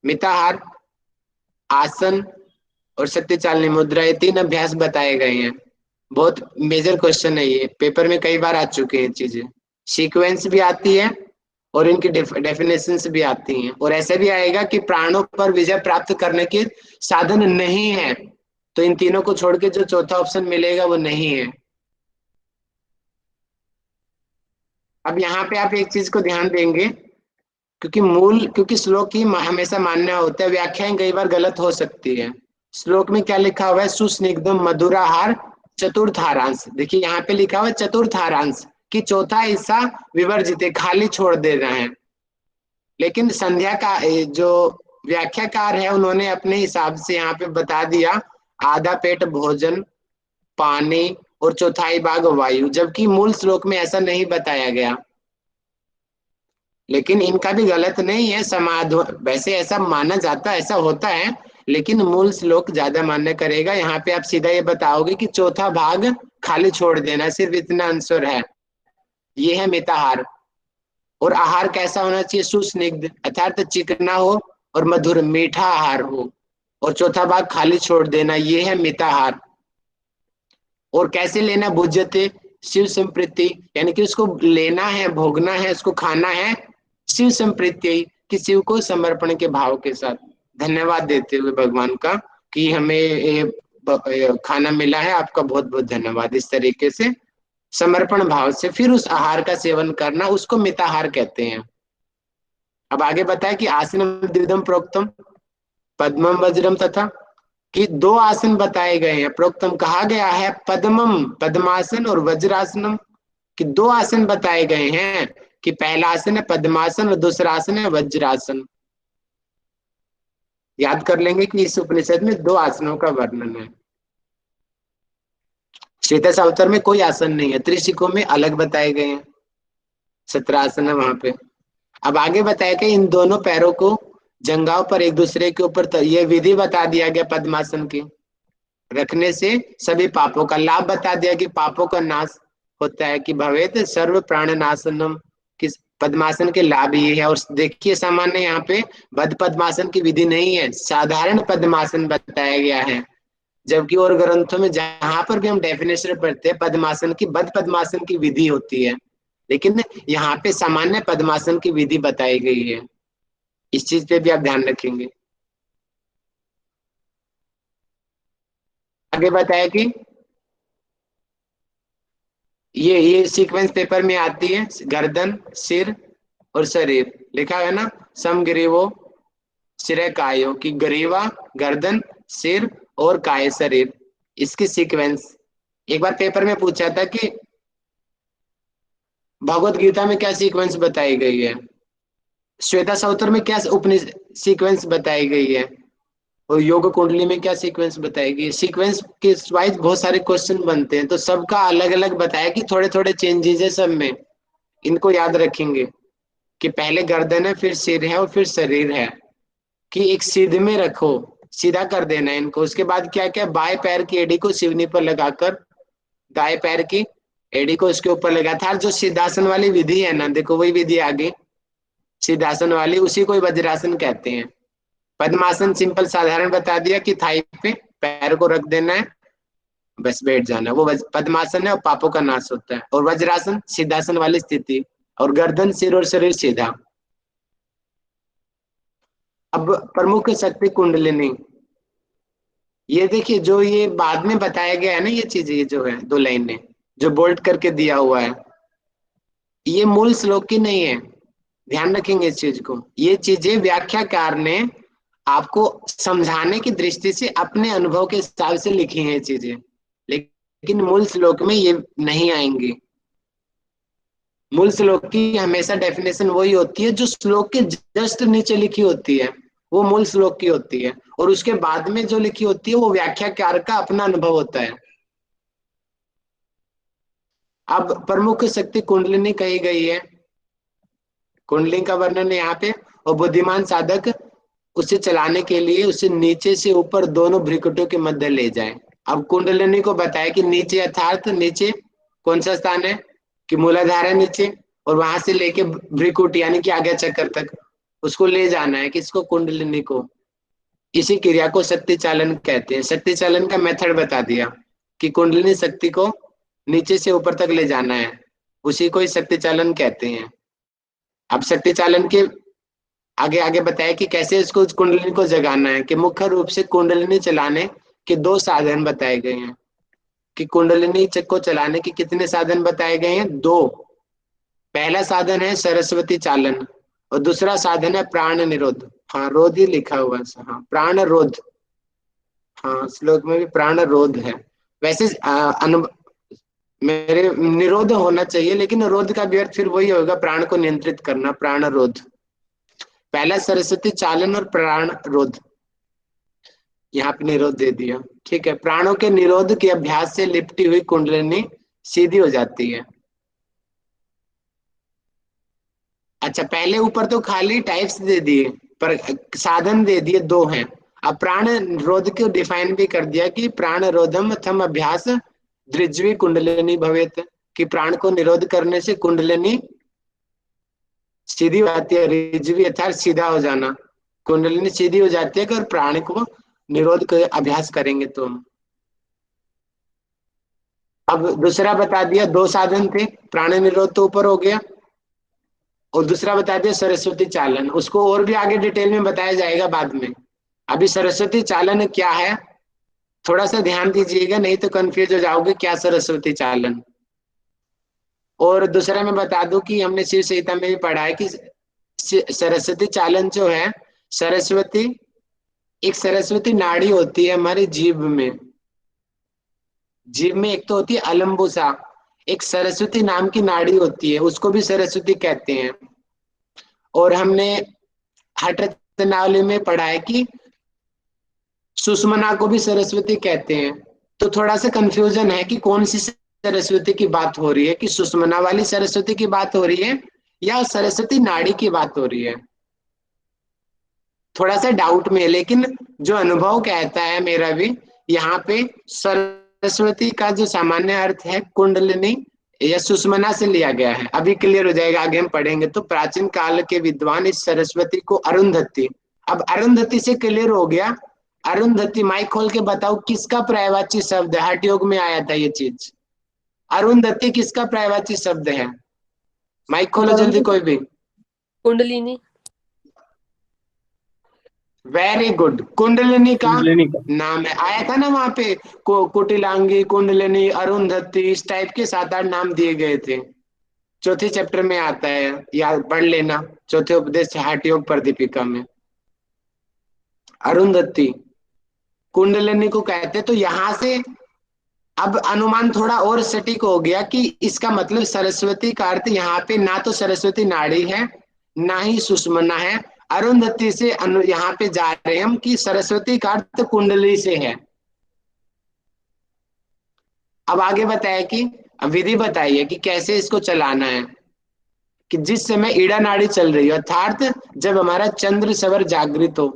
मिताहार, आसन और शक्ति चालनी मुद्रा, ये 3 अभ्यास बताए गए हैं। बहुत मेजर क्वेश्चन है ये, पेपर में कई बार आ चुके हैं चीजें। सीक्वेंस भी आती है और इनकी डेफिनेशंस भी आती हैं। और ऐसा भी आएगा कि प्राणों पर विजय प्राप्त करने के साधन नहीं है, तो इन तीनों को छोड़ के जो चौथा ऑप्शन मिलेगा वो नहीं है। अब यहाँ पे आप एक चीज को ध्यान देंगे, क्योंकि श्लोक की हमेशा मानना होता है, व्याख्याएं कई बार गलत हो सकती है। श्लोक में क्या लिखा हुआ है? सुस्निग्धम मधुराहार चतुर्थारांश। देखिए यहाँ पे लिखा हुआ है चतुर्थारांश, कि चौथा हिस्सा विवर्जित है, खाली छोड़ देना है। लेकिन संध्या का जो व्याख्याकार है उन्होंने अपने हिसाब से यहाँ पे बता दिया आधा पेट भोजन, पानी और चौथाई भाग वायु, जबकि मूल श्लोक में ऐसा नहीं बताया गया। लेकिन इनका भी गलत नहीं है, वैसे ऐसा माना जाता है, ऐसा होता है, लेकिन मूल श्लोक ज्यादा मान्य करेगा। यहाँ पे आप सीधा ये बताओगे कि चौथा भाग खाली छोड़ देना, सिर्फ इतना आंसर है। ये है मिताहार। और आहार कैसा होना चाहिए? सुस्निग्ध अर्थात चिकना हो और मधुर मीठा आहार हो, और चौथा भाग खाली छोड़ देना, ये है मिताहार। और कैसे लेना? भुज्यते शिव संप्रीति, यानी कि उसको लेना है, भोगना है, उसको खाना है शिव संप्रीति, कि शिव को समर्पण के भाव के साथ, धन्यवाद देते हुए भगवान का कि हमें खाना मिला है, आपका बहुत बहुत धन्यवाद। इस तरीके से समर्पण भाव से फिर उस आहार का सेवन करना, उसको मिताहार कहते हैं। अब आगे बताया कि आसनम द्विविधम प्रोक्तम पद्मम वज्रम तथा, कि 2 आसन बताए गए हैं। प्रोक्तम कहा गया है पद्मम पद्मासन और वज्रासनम, कि 2 आसन बताए गए हैं, कि पहला आसन है पद्मासन और दूसरा आसन है वज्रासन। याद कर लेंगे कि इस उपनिषद में 2 आसनों का वर्णन है। श्वेता सावतर में कोई आसन नहीं है, त्रिशिकों में अलग बताए गए हैं, 17 आसन है वहां पे। अब आगे बताया कि इन दोनों पैरों को जंघाओं पर एक दूसरे के ऊपर, ये विधि बता दिया गया पद्मासन की, रखने से सभी पापों का लाभ बता दिया कि पापों का नाश होता है, कि भवेत सर्व प्राण नाशनम, कि पद्मासन के लाभ ये है। और देखिए सामान्य यहाँ पे बद्ध पद्मासन की विधि नहीं है, साधारण पद्मासन बताया गया है। जबकि और ग्रंथों में जहां पर भी हम डेफिनेशन पढ़ते हैं पद्मासन की, बद्ध पद्मासन की विधि होती है, लेकिन यहाँ पे सामान्य पद्मासन की विधि बताई गई है। इस चीज पे भी आप ध्यान रखेंगे। आगे बताया कि ये सीक्वेंस पेपर में आती है, गर्दन, सिर और शरीर लिखा है ना, समग्रीवो सिर कायो, की ग्रीवा, गर्दन, सिर और काय शरीर, इसकी सीक्वेंस। एक बार पेपर में पूछा था कि भगवत गीता में क्या सीक्वेंस बताई गई है, श्वेता सावतर में क्या सीक्वेंस बताई गई है, और योग कुंडली में क्या सीक्वेंस बताई गई है। सीक्वेंस के वाइज बहुत सारे क्वेश्चन बनते हैं, तो सबका अलग अलग बताया कि थोड़े थोड़े चेंजेस है सब में, इनको याद रखेंगे कि पहले गर्दन है, फिर सिर है और फिर शरीर है, कि एक सीध में रखो, सीधा कर देना है इनको। उसके बाद क्या क्या, बाएं पैर की एड़ी को सिवनी पर लगाकर दाएं पैर की एड़ी को इसके ऊपर लगा था। जो सिद्धासन वाली विधि है ना, देखो वही विधि आगे सिद्धासन वाली, उसी को वज्रासन कहते हैं। पद्मासन सिंपल साधारण बता दिया कि थाई पे पैर को रख देना है, बस बैठ जाना, वो पद्मासन है और पापों का नाश होता है। और वज्रासन सिद्धासन वाली स्थिति, और गर्दन सिर और शरीर सीधा। अब प्रमुख शक्ति कुंडलिनी, ये देखिए जो ये बाद में बताया गया है ना, ये चीज, ये जो है 2 लाइनें जो बोल्ट करके दिया हुआ है, ये मूल श्लोक की नहीं है, ध्यान रखेंगे इस चीज को। ये चीजें व्याख्याकार ने आपको समझाने की दृष्टि से अपने अनुभव के हिसाब से लिखी हैं चीजें, लेकिन मूल श्लोक में ये नहीं आएंगी। मूल श्लोक की हमेशा डेफिनेशन वही होती है जो श्लोक के जस्ट नीचे लिखी होती है, वो मूल श्लोक की होती है, और उसके बाद में जो लिखी होती है वो व्याख्याकार का अपना अनुभव होता है। अब प्रमुख शक्ति कुंडलिनी कही गई है, कुंडली का वर्णन है यहाँ पे। और बुद्धिमान साधक उसे चलाने के लिए उसे नीचे से ऊपर दोनों भ्रिकुटों के मध्य ले जाए। अब कुंडलिनी को बताया कि नीचे, अर्थात नीचे कौन सा स्थान है, कि मूलाधार है नीचे, और वहां से लेके भ्रिकुट यानी कि आगे चक्कर तक उसको ले जाना है, किसको, कुंडलिनी को। इसी क्रिया को शक्ति चालन कहते हैं। शक्ति चालन का मेथड बता दिया कि कुंडलिनी शक्ति को नीचे से ऊपर तक ले जाना है, उसी को ही शक्ति चालन कहते हैं। अब शक्ति चालन के आगे आगे बताया कि कैसे इसको कुंडलिनी को जगाना है, कि मुख्य रूप से कुंडलिनी चलाने के 2 साधन बताए गए हैं। कि कुंडलिनी को चलाने के कितने साधन बताए गए हैं, 2। पहला साधन है सरस्वती चालन और दूसरा साधन है प्राण निरोध। हाँ, रोध ही लिखा हुआ है, हाँ प्राण रोध, हाँ श्लोक में भी प्राण रोध है। वैसे मेरे निरोध होना चाहिए, लेकिन रोध का भी अर्थ फिर वही होगा, प्राण को नियंत्रित करना, प्राण रोध। पहला सरस्वती चालन और प्राण रोध, यहाँ पे निरोध दे दिया, ठीक है। प्राणों के निरोध के अभ्यास से लिपटी हुई कुंडलिनी सीधी हो जाती है। अच्छा, पहले ऊपर तो खाली टाइप्स दे दिए, पर साधन दे दिए 2 हैं। अब प्राण रोध को डिफाइन भी कर दिया कि प्राण रोधम थम अभ्यास दृज्वी कुंडलिनी भवेत, कि प्राण को निरोध करने से कुंडलिनी सीधी हो जाती है। रिज्वी अर्थात सीधा हो जाना, कुंडलिनी सीधी हो जाती है अगर प्राण को निरोध का अभ्यास करेंगे तो। अब दूसरा बता दिया, 2 साधन थे, प्राण निरोध तो ऊपर हो गया, और दूसरा बता दिया सरस्वती चालन, उसको और भी आगे डिटेल में बताया जाएगा बाद में। अभी सरस्वती चालन क्या है थोड़ा सा ध्यान दीजिएगा, नहीं तो कंफ्यूज हो जाओगे क्या सरस्वती चालन। और दूसरा मैं बता दूं कि हमने शिव संहिता में भी पढ़ा है कि सरस्वती चालन जो है, सरस्वती एक सरस्वती नाड़ी होती है हमारी जीभ में। जीभ में एक तो होती है अलम्बुसा, एक सरस्वती नाम की नाड़ी होती है, उसको भी सरस्वती कहते हैं। और हमने हठ रत्नावली में पढ़ा है कि सुषमना को भी सरस्वती कहते हैं। तो थोड़ा सा कंफ्यूजन है कि कौन सी सरस्वती की बात हो रही है, कि सुषमना वाली सरस्वती की बात हो रही है या सरस्वती नाड़ी की बात हो रही है, थोड़ा सा डाउट में है। लेकिन जो अनुभव कहता है मेरा भी, यहाँ पे सरस्वती का जो सामान्य अर्थ है कुंडलिनी या सुषमना से लिया गया है। अभी क्लियर हो जाएगा, आगे हम पढ़ेंगे। तो प्राचीन काल के विद्वान इस सरस्वती को अरुंधति, अब अरुंधति से क्लियर हो गया। अरुंधति, माइक खोल के बताओ किसका पर्यायवाची शब्द है, हठ योग में आया था ये चीज। अरुंधति किसका पर्यायवाची शब्द है, माइक खोलो जल्दी कोई भी। कुंडलिनी। वेरी गुड, कुंडलिनी का नाम है, आया था ना वहां पे, कुटिलांगी, कुंडलिनी, अरुंधति, इस टाइप के 7-8 नाम दिए गए थे। 4थे चैप्टर में आता है, याद पढ़ लेना, 4थे उपदेश हठ योग प्रदीपिका में। अरुंधति कुंडलिनी को कहते। तो यहां से अब अनुमान थोड़ा और सटीक हो गया कि इसका मतलब सरस्वती का अर्थ यहाँ पे ना तो सरस्वती नाड़ी है ना ही सुषमना है। अरुंधति से यहाँ पे जा रहे हैं हम कि सरस्वती का अर्थ कुंडली से है। अब आगे बताया कि विधि बताइए कि कैसे इसको चलाना है। कि जिस समय ईड़ा नाड़ी चल रही हो, अर्थात जब हमारा चंद्र सवर जागृत हो,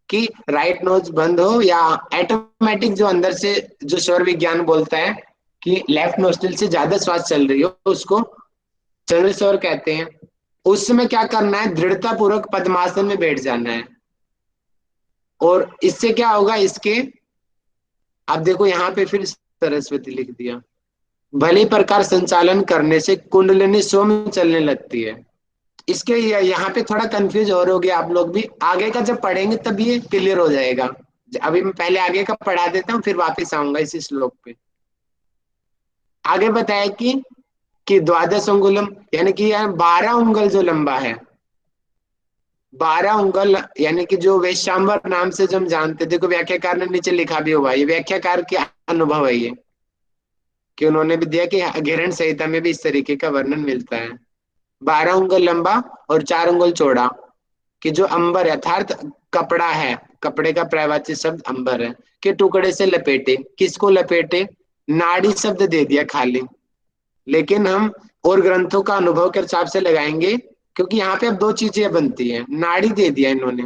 कि राइट नोज बंद हो, या ऑटोमेटिक जो अंदर से जो स्वर विज्ञान बोलता है कि लेफ्ट नोस्ट्रिल से ज्यादा श्वास चल रही हो, उसको चंद्र स्वर कहते हैं। उस समय क्या करना है, दृढ़ता पूर्वक पद्मासन में बैठ जाना है। और इससे क्या होगा, इसके आप देखो यहाँ पे फिर सरस्वती लिख दिया, भली प्रकार संचालन करने से कुंडलिनी स्वयं चलने लगती है। इसके यहाँ पे थोड़ा कंफ्यूज हो रहे आप लोग भी, आगे का जब पढ़ेंगे तब ये क्लियर हो जाएगा। अभी मैं पहले आगे का पढ़ा देता हूँ, फिर वापस आऊंगा इसी श्लोक पे। आगे बताया कि द्वादश अंगुलम, यानी कि 12 उंगल जो लंबा है, 12 उंगल, यानी कि जो वैश्वांबर नाम से जो हम जानते, देखो व्याख्याकार ने नीचे लिखा भी हुआ, ये व्याख्याकार के अनुभव है ये, कि उन्होंने भी दिया कि घेरण संहिता में भी इस तरीके का वर्णन मिलता है। 12 उंगल लंबा और 4 उंगल चौड़ा, कि जो अंबर है, अर्थात कपड़ा है, कपड़े का पर्यायवाची शब्द अंबर है, के टुकड़े से लपेटे। किसको लपेटे, नाड़ी शब्द दे दिया खाली, लेकिन हम और ग्रंथों का अनुभव के हिसाब से लगाएंगे, क्योंकि यहाँ पे अब 2 चीजें बनती है, नाड़ी दे दिया इन्होंने।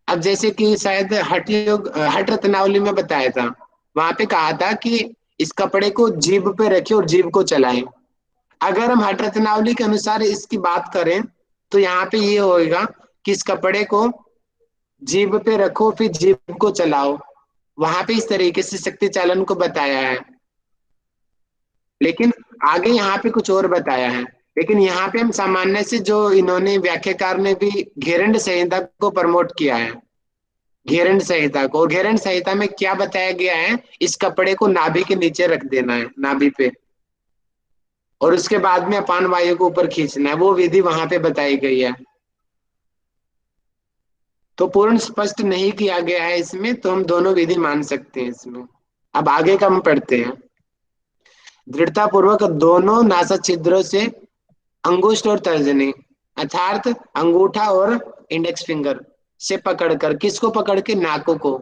अब जैसे कि शायद हठ रत्नावली में बताया था, वहां पे कहा था कि इस कपड़े को जीभ पे रखे और जीभ को चलाएं। अगर हम हठ रत्नावली के अनुसार इसकी बात करें तो यहाँ पे ये होएगा कि इस कपड़े को जीभ पे रखो फिर जीभ को चलाओ। वहां पे इस तरीके से शक्ति चालन को बताया है, लेकिन आगे यहाँ पे कुछ और बताया है। लेकिन यहाँ पे हम सामान्य से जो इन्होंने व्याख्याकार ने भी घेरंड संहिता को प्रमोट किया है, घेरंड संहिता को। और घेरंड संहिता में क्या बताया गया है, इस कपड़े को नाभि के नीचे रख देना है, नाभि पे, और उसके बाद में अपान वायु को ऊपर खींचना है, वो विधि वहां पे बताई गई है। तो पूर्ण स्पष्ट नहीं किया गया है इसमें, तो हम दोनों विधि मान सकते हैं इसमें। अब आगे का हम पढ़ते हैं। दृढ़ता पूर्वक दोनों नासा छिद्रों से अंगुष्ठ और तर्जनी, अर्थात अंगूठा और इंडेक्स फिंगर से पकड़कर, किसको पकड़ के, नाकों को,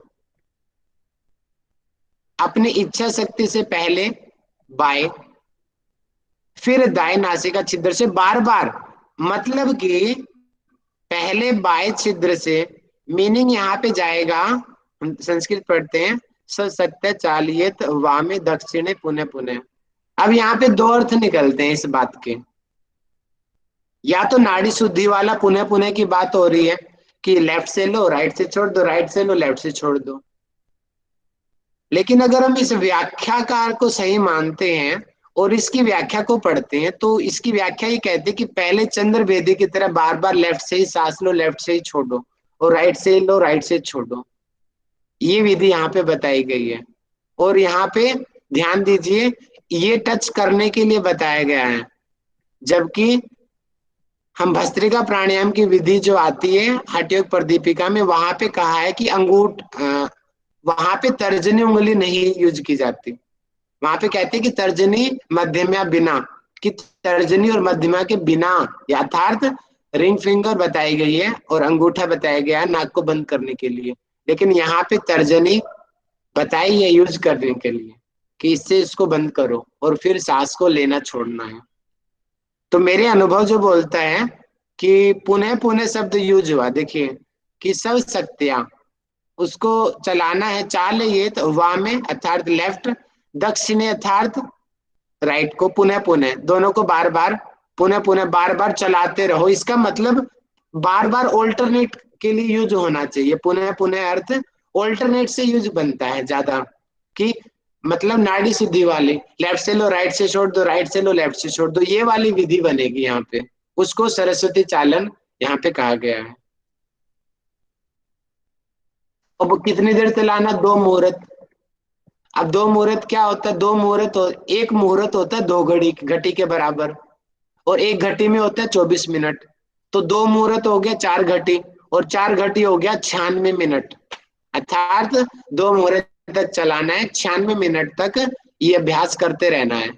अपनी इच्छा शक्ति से पहले बाएं फिर दाएं नासिका छिद्र से बार बार, मतलब कि पहले बाएं छिद्र से, मीनिंग यहाँ पे जाएगा, हम संस्कृत पढ़ते हैं, सत्य चालियत वामे दक्षिणे पुनः पुनः। अब यहाँ पे 2 अर्थ निकलते हैं इस बात के, या तो नाड़ी शुद्धि वाला पुनः पुनः की बात हो रही है कि लेफ्ट से लो राइट से छोड़ दो, राइट से लो लेफ्ट से छोड़ दो। लेकिन अगर हम इस व्याख्याकार को सही मानते हैं और इसकी व्याख्या को पढ़ते हैं, तो इसकी व्याख्या ये कहती है कि पहले चंद्र वेदी की तरह बार बार लेफ्ट से ही सांस लो, लेफ्ट से ही छोड़ो, और राइट से लो, राइट से छोड़ो। ये विधि यहाँ पे बताई गई है। और यहाँ पे ध्यान दीजिए, ये टच करने के लिए बताया गया है, जबकि हम भस्त्रिका प्राणायाम की विधि जो आती है हठयोग प्रदीपिका में, वहां पे कहा है कि वहां पे तर्जनी उंगली नहीं यूज की जाती। वहां पे कहते हैं कि तर्जनी मध्यमा बिना, कि तर्जनी और मध्यमा के बिना, यथार्थ रिंग फिंगर बताई गई है और अंगूठा बताया गया है नाक को बंद करने के लिए। लेकिन यहाँ पे तर्जनी बताई है यूज करने के लिए, कि इससे इसको बंद करो और फिर सांस को लेना छोड़ना है। तो मेरे अनुभव जो बोलता है कि पुनः पुनः शब्द यूज हुआ, देखिए कि सब शक्तियां, उसको चलाना है, चाल है ये, तो वामे अर्थात लेफ्ट, दक्षिणे अर्थात राइट को पुनः पुनः, दोनों को बार बार पुनः पुनः बार बार चलाते रहो। इसका मतलब बार बार ऑल्टरनेट के लिए यूज होना चाहिए। पुनः पुनः अर्थ ऑल्टरनेट से यूज बनता है ज्यादा, कि मतलब नाड़ी शुद्धि वाली, लेफ्ट से लो राइट से छोड़ दो, राइट से लो लेफ्ट से छोड़ दो, ये वाली विधि बनेगी यहाँ पे। उसको सरस्वती चालन यहाँ पे कहा गया है। अब कितनी देर चलाना, 2 मुहूर्त। अब 2 मुहूर्त क्या होता है, 2 मुहूर्त, एक मुहूर्त होता है 2 घटी के बराबर, और 1 घटी में होता है 24 मिनट। तो 2 मुहूर्त हो गया 4 घटी, और 4 घटी हो गया 96 मिनट, अर्थात 2 मुहूर्त तक चलाना है, 96 मिनट तक ये अभ्यास करते रहना है।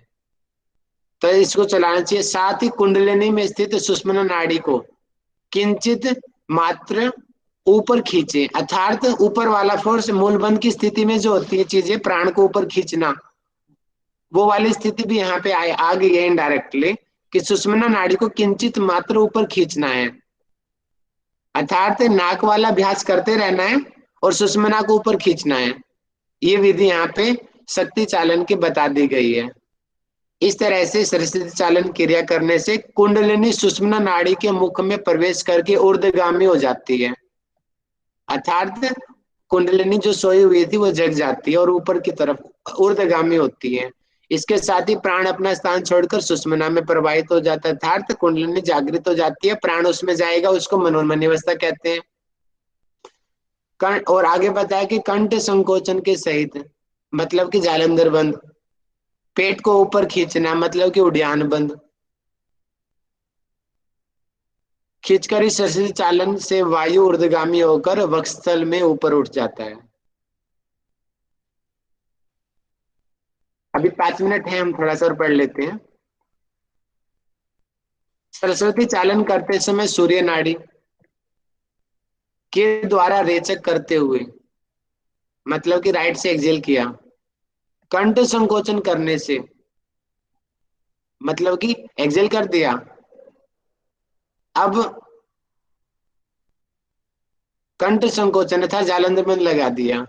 तो इसको चलाना चाहिए। साथ ही कुंडलिनी में स्थित सुषुम्ना नाड़ी को किंचित मात्र ऊपर खींचे, अर्थात ऊपर वाला फोर्स, मूलबंध की स्थिति में जो होती है चीजें, प्राण को ऊपर खींचना, वो वाली स्थिति भी यहाँ पे आ गई है इनडायरेक्टली, कि सुषुम्ना नाड़ी को किंचित मात्र ऊपर खींचना है, अर्थात नाक वाला अभ्यास करते रहना है और सुषुम्ना को ऊपर खींचना है। ये विधि यहाँ पे शक्ति चालन की बता दी गई है। इस तरह से सरस्वती चालन क्रिया करने से कुंडलिनी सुषुम्ना नाड़ी के मुख में प्रवेश करके ऊर्ध्वगामी हो जाती है, अर्थात कुंडलिनी जो सोई हुई थी वो जग जाती है और ऊपर की तरफ ऊर्ध्वगामी होती है। इसके साथ ही प्राण अपना स्थान छोड़कर सुषुम्ना में प्रवाहित हो जाता है, अर्थात कुंडलिनी जागृत हो जाती है, प्राण उसमें जाएगा, उसको मनोन्मनी अवस्था कहते हैं। और आगे बताया कि कंठ संकोचन के सहित, मतलब कि जालंधर बंद, पेट को ऊपर खींचना मतलब कि उड्यान बंद, खींचकर इस सरस्वती चालन से वायु ऊर्ध्वगामी होकर वक्षस्थल में ऊपर उठ जाता है। अभी 5 मिनट है, हम थोड़ा सा और पढ़ लेते हैं। सरस्वती चालन करते समय सूर्य नाड़ी के द्वारा रेचक करते हुए, मतलब कि राइट से एक्सेल किया, कंठ संकोचन करने से, मतलब कि एक्सेल कर दिया, अब कंठ संकोचन था जालंधर बंद लगा दिया,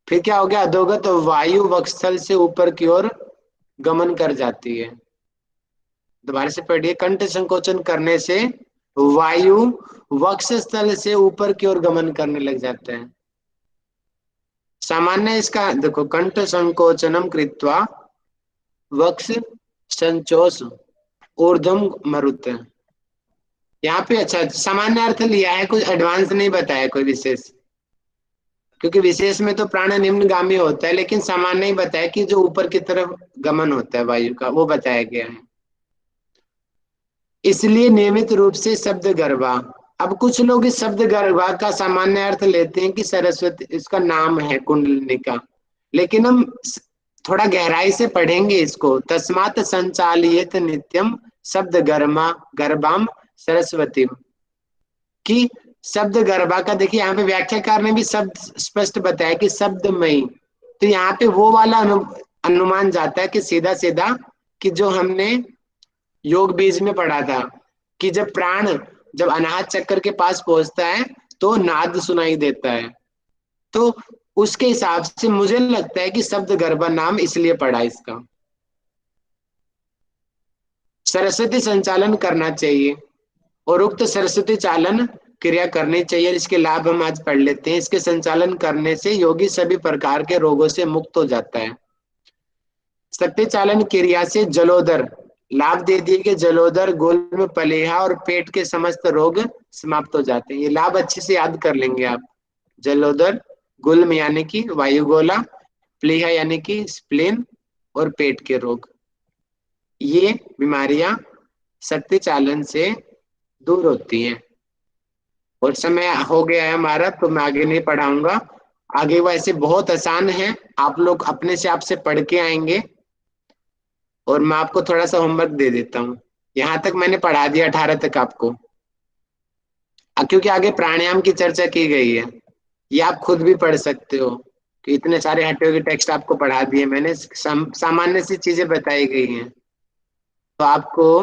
फिर क्या हो गया, अधोगत वायु वक्षस्थल से ऊपर की ओर गमन कर जाती है। दोबारा से पढ़िए, कंठ संकोचन करने से वायु वक्षस्थल से ऊपर की ओर गमन करने लग जाता है। सामान्य इसका देखो, कंठ संकोचनम कृत्वा वक्ष संचोष ऊर्ध्वम मरुत, यहाँ पे अच्छा सामान्य अर्थ लिया है, कुछ एडवांस नहीं बताया कोई विशेष, क्योंकि विशेष में तो प्राण निम्नगामी होता है, लेकिन सामान्य ही बताया कि जो ऊपर की तरफ गमन होता है वायु का वो बताया गया है। इसलिए नियमित रूप से शब्द गर्भा, अब कुछ लोग इस शब्द गर्भा का सामान्य अर्थ लेते हैं कि सरस्वती इसका नाम है कुंडलिनी का, लेकिन हम थोड़ा गहराई से पढ़ेंगे इसको। तस्मात् संचालियेत नित्यम शब्द गर्भाम सरस्वती की शब्द गर्भा का देखिए यहाँ पे व्याख्याकार ने भी शब्द स्पष्ट बताया कि शब्दमयी, तो यहाँ पे वो वाला अनुमान जाता है कि सीधा सीधा कि जो हमने योग बीज में पढ़ा था कि जब प्राण जब अनाहत चक्र के पास पहुंचता है तो नाद सुनाई देता है, तो उसके हिसाब से मुझे लगता है कि शब्द गर्भा नाम इसलिए पड़ा इसका। सरस्वती संचालन करना चाहिए और उक्त सरस्वती चालन क्रिया करनी चाहिए। इसके लाभ हम आज पढ़ लेते हैं। इसके संचालन करने से योगी सभी प्रकार के रोगों से मुक्त हो जाता है। शक्ति चालन क्रिया से जलोदर लाभ दे दिए कि जलोदर, गुल्म, प्लीहा और पेट के समस्त रोग समाप्त हो जाते हैं। ये लाभ अच्छे से याद कर लेंगे आप। जलोदर, गुल्म यानी कि वायुगोला, प्लीहा यानी कि स्प्लीन और पेट के रोग, ये बीमारियां शक्ति चालन से दूर होती हैं। और समय हो गया है हमारा, तो मैं आगे नहीं पढ़ाऊंगा। आगे वैसे बहुत आसान है, आप लोग अपने से आपसे पढ़ के आएंगे। और मैं आपको थोड़ा सा होमवर्क दे देता हूँ। यहाँ तक मैंने पढ़ा दिया 18 तक आपको, क्योंकि आगे प्राणायाम की चर्चा की गई है। ये आप खुद भी पढ़ सकते हो कि इतने सारे हटे हुए टेक्स्ट आपको पढ़ा दिए मैंने, सामान्य सी चीजें बताई गई हैं, तो आपको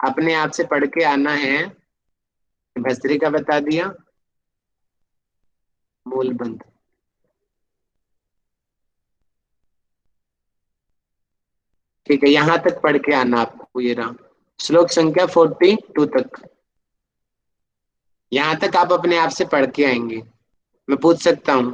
अपने आप से पढ़ के आना है। भस्त्रिका बता दिया, मूलबंध, ठीक है, यहां तक पढ़ के आना आपको। ये रहा श्लोक संख्या 42 तक, यहां तक आप अपने आप से पढ़ के आएंगे। मैं पूछ सकता हूं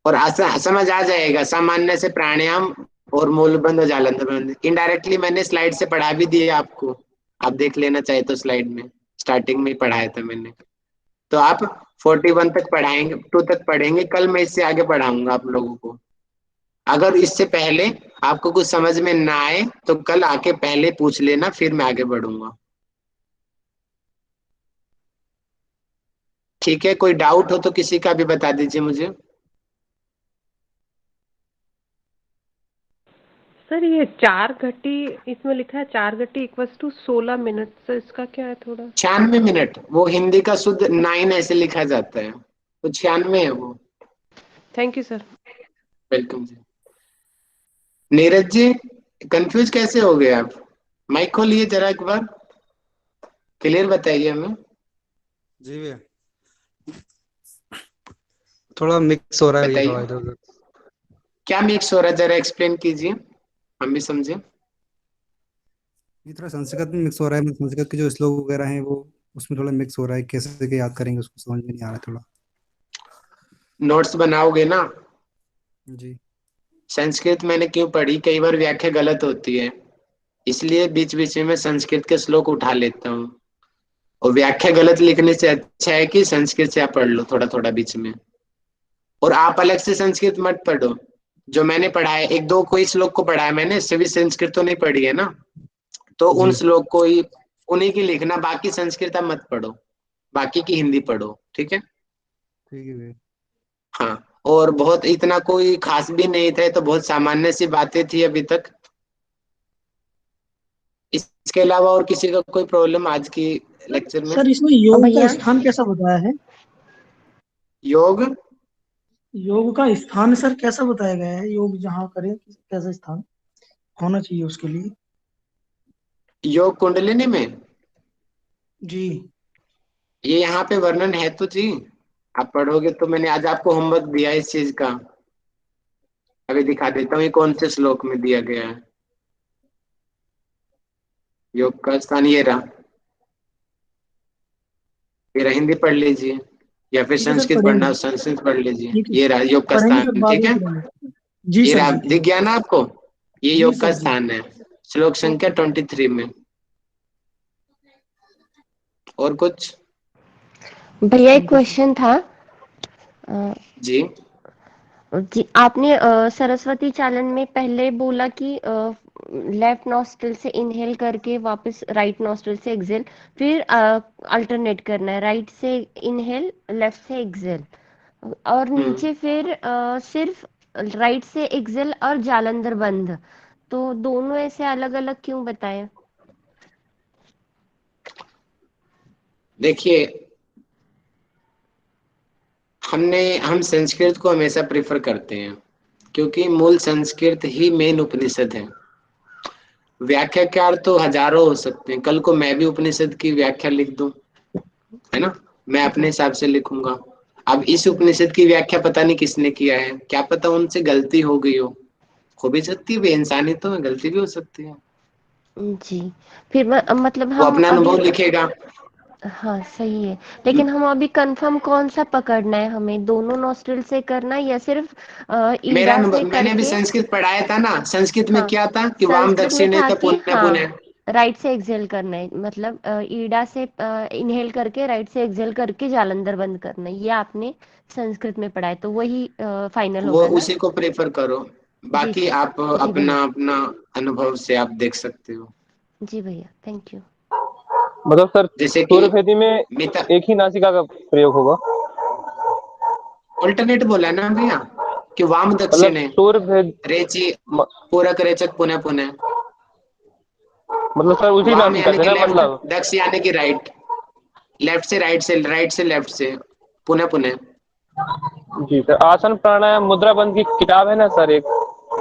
और समझ आ जाएगा। सामान्य से प्राणायाम और मूलबंध और जालंधर बंध इनडायरेक्टली मैंने स्लाइड से पढ़ा भी दिया आपको, आप देख लेना चाहे तो। स्लाइड में स्टार्टिंग में ही पढ़ाया था मैंने। तो आप 41 तक पढ़ाएंगे, 2 तक पढ़ेंगे। कल मैं इससे आगे पढ़ाऊंगा आप लोगों को। अगर इससे पहले आपको कुछ समझ में ना आए तो कल आके पहले पूछ लेना, फिर मैं आगे बढ़ूंगा। ठीक है, कोई डाउट हो तो किसी का भी बता दीजिए मुझे। सर ये 4 घटी इसमें लिखा है, 4 घटी इक्वल्स टू 16 मिनट, सर इसका क्या है थोड़ा? 96 मिनट, वो हिंदी का शुद्ध 9 ऐसे लिखा जाता है, तो 96 है वो। Thank you sir. Welcome ji. Neeraj ji, confuse कैसे हो गए आप? माइक खोलिए जरा एक बार, क्लियर बताइए हमें। जी भैया, थोड़ा मिक्स हो रहा है भैया, थोड़ा बताइए इधर उधर। क्या मिक्स हो रहा है, जरा एक्सप्लेन कीजिए, हम भी समझे। ये थोड़ा संस्कृत में मिक्स हो रहा है, मतलब संस्कृत के जो श्लोक वगैरह हैं वो उसमें थोड़ा मिक्स हो रहा है, कैसे के याद करेंगे उसको समझ में नहीं आ रहा है थोड़ा। नोट्स बनाओगे ना? जी। संस्कृत मैंने क्यों पढ़ी, कई बार व्याख्या गलत होती है, इसलिए बीच बीच में संस्कृत के श्लोक उठा लेता हूँ। और व्याख्या गलत लिखने से अच्छा है कि संस्कृत से आप पढ़ लो थोड़ा थोड़ा बीच में। और आप अलग से संस्कृत मत पढ़ो, जो मैंने पढ़ा है एक दो कोई श्लोक को पढ़ा है मैंने, सभी संस्कृत तो नहीं पढ़ी है ना, तो उन जी श्लोक को ही उन्हीं की लिखना, बाकी संस्कृत आप मत पढ़ो, बाकी की हिंदी पढ़ो, ठीक है। ठीक है भैया। हाँ, और बहुत इतना कोई खास भी नहीं था, तो बहुत सामान्य सी बातें थी अभी तक। इसके अलावा और किसी का कोई प्रॉब्लम आज की लेक्चर में? सर इसमें योग का भैया स्थान कैसा बताया है? योग योग का स्थान सर कैसा बताया गया है? योग जहाँ करें कैसा स्थान होना चाहिए उसके लिए? योग कुंडलिनी में जी। ये यहाँ पे वर्णन है तो जी, आप पढ़ोगे तो। मैंने आज आपको होमवर्क दिया है इस चीज का, अभी दिखा देता हूँ ये कौन से श्लोक में दिया गया है। योग का स्थान ये रहा, हिंदी पढ़ लीजिए, या फिर ठीक है सर, संस्कृत पढ़ना पढ़ेंगे। हो संस्कृत पढ़ लीजिए। ठीक है, ये रहा योग का पढ़ेंगे सर, स्थान, बाद ठीक में है। पढ़ेंगे। जी ये सर रहा, जी। दिख गया ना आपको? ये जी योग का सर जी। स्थान है, श्लोक संख्या ओके। 23 में। और कुछ? भैया एक क्वेश्चन था। अ, जी जी आपने सरस्वती चालन में पहले बोला कि लेफ्ट नॉस्ट्रिल से इनहेल करके वापस राइट नॉस्ट्रिल से एक्सेल, फिर अल्टरनेट करना है, राइट से इनहेल लेफ्ट से एक्सेल, और नीचे फिर सिर्फ राइट से एक्सेल और जालंधर बंद। तो दोनों ऐसे अलग अलग क्यों बताए? देखिए, हम संस्कृत को हमेशा प्रेफर करते हैं, क्योंकि मूल संस्कृत ही मेन उपनिषद है। व्याख्याकार तो हजारों हो सकते हैं, कल को मैं भी उपनिषद की व्याख्या लिख दूं, है ना, मैं अपने हिसाब से लिखूंगा। अब इस उपनिषद की व्याख्या पता नहीं किसने किया है, क्या पता उनसे गलती हो गई हो भी सकती है, वे इंसान ही तो है, गलती भी हो सकती है। जी, फिर मतलब वो हम अपना अभी, अनुभव लिखेगा। हाँ सही है, लेकिन हम अभी कंफर्म कौन सा पकड़ना है, हमें दोनों नॉस्ट्रिल से करना है या सिर्फ मेरा ईडा से मैंने अभी करके? संस्कृत पढ़ाया था ना, संस्कृत में हाँ, क्या था कि वाम संस्कृत में दक्षिण था था, कि पुण्य हाँ पुण्य। राइट से एक्सेल करना है, मतलब ईडा से इनहेल करके राइट से एक्सेल करके जालंधर बंद करना है, ये आपने संस्कृत में पढ़ा है, तो वही फाइनल वो होगा ना? उसी को प्रेफर करो, जी बाकी आप जी भैया, अपना अपना अनुभव से आप देख सकते हो। जी भैया, थैंक यू। मतलब सर जैसे कि सूर्यभेदी में मिता एक ही नासिका का प्रयोग होगा? अल्टरनेट बोला ना भैया, कि वाम मतलब दक्षिण है, सूर्यभेद रेची पूरक रेचक पुनः पुनः। मतलब सर उसी वाम नासिका यानी से कि ना लेफ्ट, मतलब? दक्ष यानी कि राइट, लेफ्ट से राइट से, राइट से लेफ्ट से, पुनः पुनः। जी सर, आसन प्राणायाम मुद्रा बंद की किताब है ना सर एक,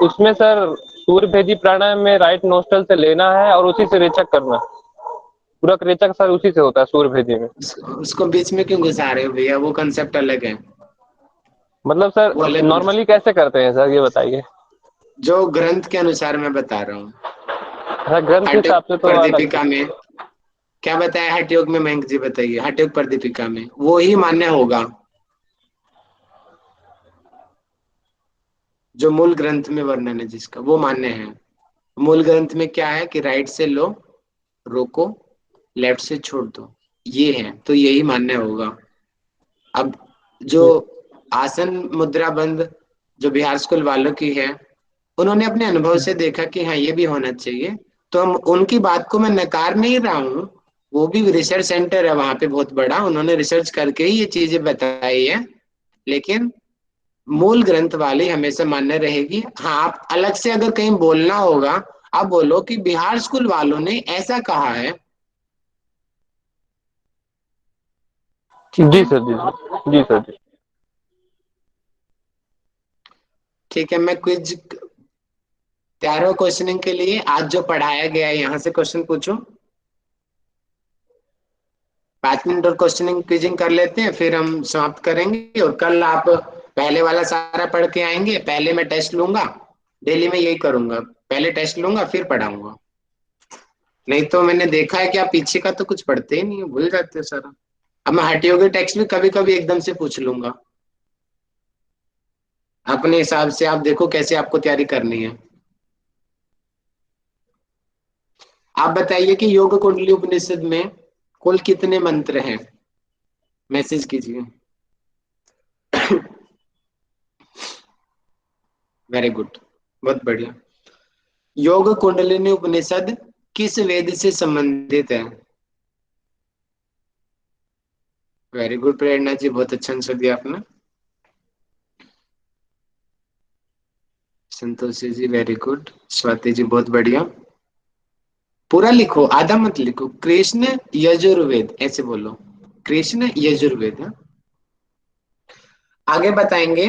उसमें सर सूर्यभेदी प्राणायाम में राइट नोस्ट्रल से लेना है और उसी से रेचक करना है। पूरक रेचक सर उसी से होता है सूर्यभेदी में। उसको बीच में क्यों घुसा रहे हो भैया, वो कंसेप्ट अलग है। मतलब सर वो अलग, नॉर्मली कैसे करते हैं सर, ये बताइए। जो ग्रंथ के अनुसार मैं बता रहा हूँ। सर ग्रंथ के हठ हिसाब से तो अलग है। प्रदीपिका में क्या बताया, हठ योग में मयंक जी बताइए, हठ योग प्रदीपिका में वो ही मान्य होगा जो मूल ग्रंथ में वर्णन है, जिसका वो मान्य है। मूल ग्रंथ में क्या है कि राइट से लो, रोको, लेफ्ट से छोड़ दो, ये है, तो यही मान्य होगा। अब जो आसन मुद्रा बंद जो बिहार स्कूल वालों की है, उन्होंने अपने अनुभव से देखा कि हाँ ये भी होना चाहिए, तो हम उनकी बात को मैं नकार नहीं रहा हूँ। वो भी रिसर्च सेंटर है वहां पे बहुत बड़ा, उन्होंने रिसर्च करके ही ये चीजें बताई है, लेकिन मूल ग्रंथ वाली हमेशा मान्य रहेगी। हाँ, आप अलग से अगर कहीं बोलना होगा, आप बोलो कि बिहार स्कूल वालों ने ऐसा कहा है, ठीक जी है। सर, जी सर जी। ठीक है, मैं क्विज तैयार हो क्वेश्चनिंग के लिए? आज जो पढ़ाया गया है यहाँ से क्वेश्चन पूछो। 5 मिनट और क्वेश्चनिंग क्विजिंग कर लेते हैं, फिर हम समाप्त करेंगे। और कल आप पहले वाला सारा पढ़ के आएंगे। पहले मैं टेस्ट लूंगा, डेली में यही करूंगा, पहले टेस्ट लूंगा फिर पढ़ाऊंगा। नहीं तो मैंने देखा है कि आप पीछे का तो कुछ पढ़ते ही नहीं हो, भूल जाते हो सारा। अब मैं हटियों के टेक्स्ट भी कभी कभी एकदम से पूछ लूंगा। अपने हिसाब से आप देखो कैसे आपको तैयारी करनी है। आप बताइए कि योग कुंडली उपनिषद में कुल कितने मंत्र हैं? मैसेज कीजिए। वेरी गुड, बहुत बढ़िया। योग कुंडलिनी उपनिषद किस वेद से संबंधित है? वेरी गुड प्रेरणा जी, बहुत अच्छा आंसर दिया आपने। संतोषी जी वेरी गुड। स्वाति जी बहुत बढ़िया। पूरा लिखो, आधा मत लिखो। कृष्ण यजुर्वेद ऐसे बोलो, कृष्ण यजुर्वेद। हाँ? आगे बताएंगे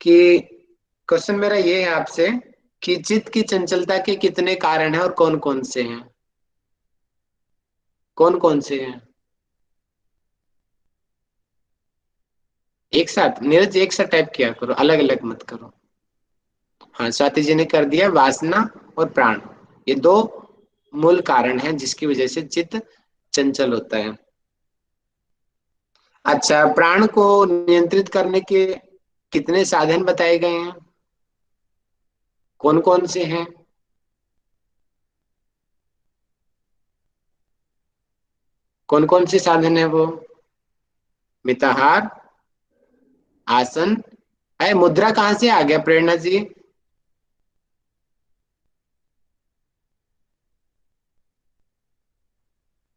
कि क्वेश्चन मेरा ये है आपसे कि चित्त की चंचलता के कितने कारण हैं और कौन कौन से हैं? कौन कौन से हैं? एक साथ नीरज, एक साथ टाइप किया करो, अलग अलग मत करो। हाँ, स्वाति जी ने कर दिया। वासना और प्राण, ये दो मूल कारण हैं जिसकी वजह से चित्त चंचल होता है। अच्छा, प्राण को नियंत्रित करने के कितने साधन बताए गए हैं? कौन कौन से हैं? कौन कौन से साधन है वो? मिताहार, आसन। अरे मुद्रा कहाँ से आ गया प्रेरणा जी?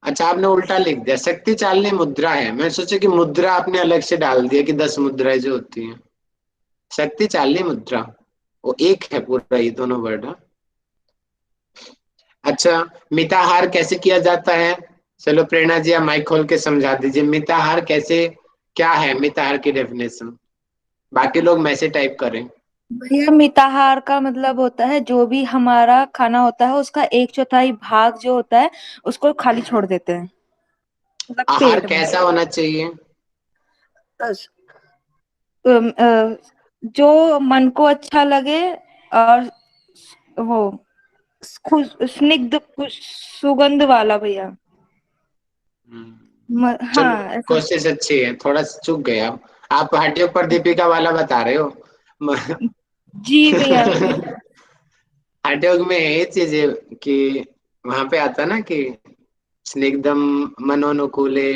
अच्छा, आपने उल्टा लिख दिया। शक्ति चालनी मुद्रा है। मैं सोचा कि मुद्रा आपने अलग से डाल दिया कि 10 मुद्राएं जो होती हैं। शक्ति चालनी मुद्रा वो एक है पूरा, ये दोनों वर्ड है। अच्छा, मिताहार कैसे किया जाता है? चलो प्रेरणा जी आप माइक खोल के समझा दीजिए। मिताहार कैसे, क्या है मिताहार की डेफिनेशन? बाकी लोग मैसे टाइप करें। भैया मिताहार का मतलब होता है जो भी हमारा खाना होता है उसका 1/4 भाग जो होता है उसको खाली छोड़ देते हैं, मतलब आहार पेट में। कैसा होना चाहिए? बस, जो मन को अच्छा लगे और वो स्निग्ध सुगंध वाला भैया। चलो, हाँ ऐसा। कोशिश अच्छी है, थोड़ा चूक गए आप हड्डियों पर दीपिका वाला बता रहे हो। जी भैया। हठयोग में ये चीज है कि वहां पे आता ना कि स्निग्धम मनोनुकूले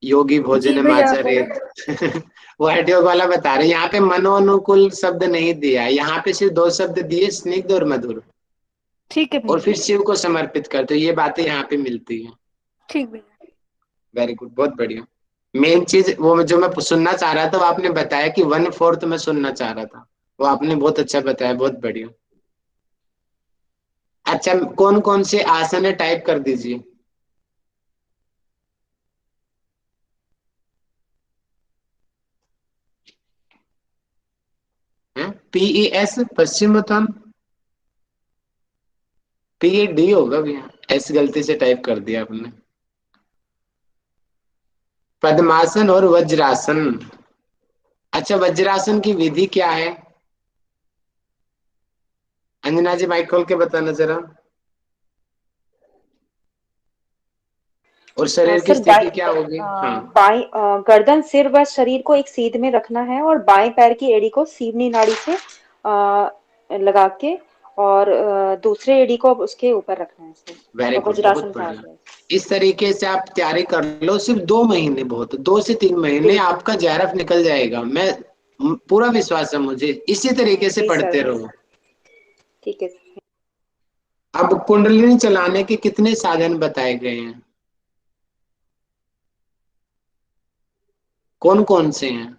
योगी जी भोजन भैया। आचरेत। वो हठयोग वाला बता रहे हैं। यहाँ पे मनोनुकूल शब्द नहीं दिया है, यहाँ पे सिर्फ 2 शब्द दिए, स्निग्ध और मधुर। ठीक है और भैया। फिर शिव को समर्पित करते हो, ये बातें यहाँ पे मिलती हैं। ठीक भैया। वेरी गुड, बहुत बढ़िया। मेन चीज वो जो मैं सुनना चाह रहा था वो आपने बताया कि 1/4 मैं सुनना चाह रहा था, वो आपने बहुत अच्छा बताया, बहुत बढ़िया। अच्छा, कौन कौन से आसन है टाइप कर दीजिए। PES पश्चिमोत्तान, PED होगा भैया, एस गलती से टाइप कर दिया आपने। पद्मासन और वज्रासन। अच्छा, वज्रासन की विधि क्या है? अंजना जी माइक खोल के बताना जरा। और शरीर की सर स्थिति क्या होगी? हाँ, बाएं गर्दन, सिर व शरीर को एक सीध में रखना है और बाएं पैर की एड़ी को सीवनी नाड़ी से लगा के और दूसरे एड़ी को उसके ऊपर रखना है सर। वेरी तो गुड, वज्रासन बहुत कहा बढ़िया। गया है। इस तरीके से आप तैयारी कर लो, सिर्फ 2 महीने, बहुत 2 से 3 महीने बिल्कुल आपका JRF निकल जाएगा। मैं पूरा विश्वास है मुझे, इसी तरीके से जी पढ़ते सर, रहो। ठीक है। अब कुंडलिनी चलाने के कितने साधन बताए गए हैं? कौन कौन से हैं?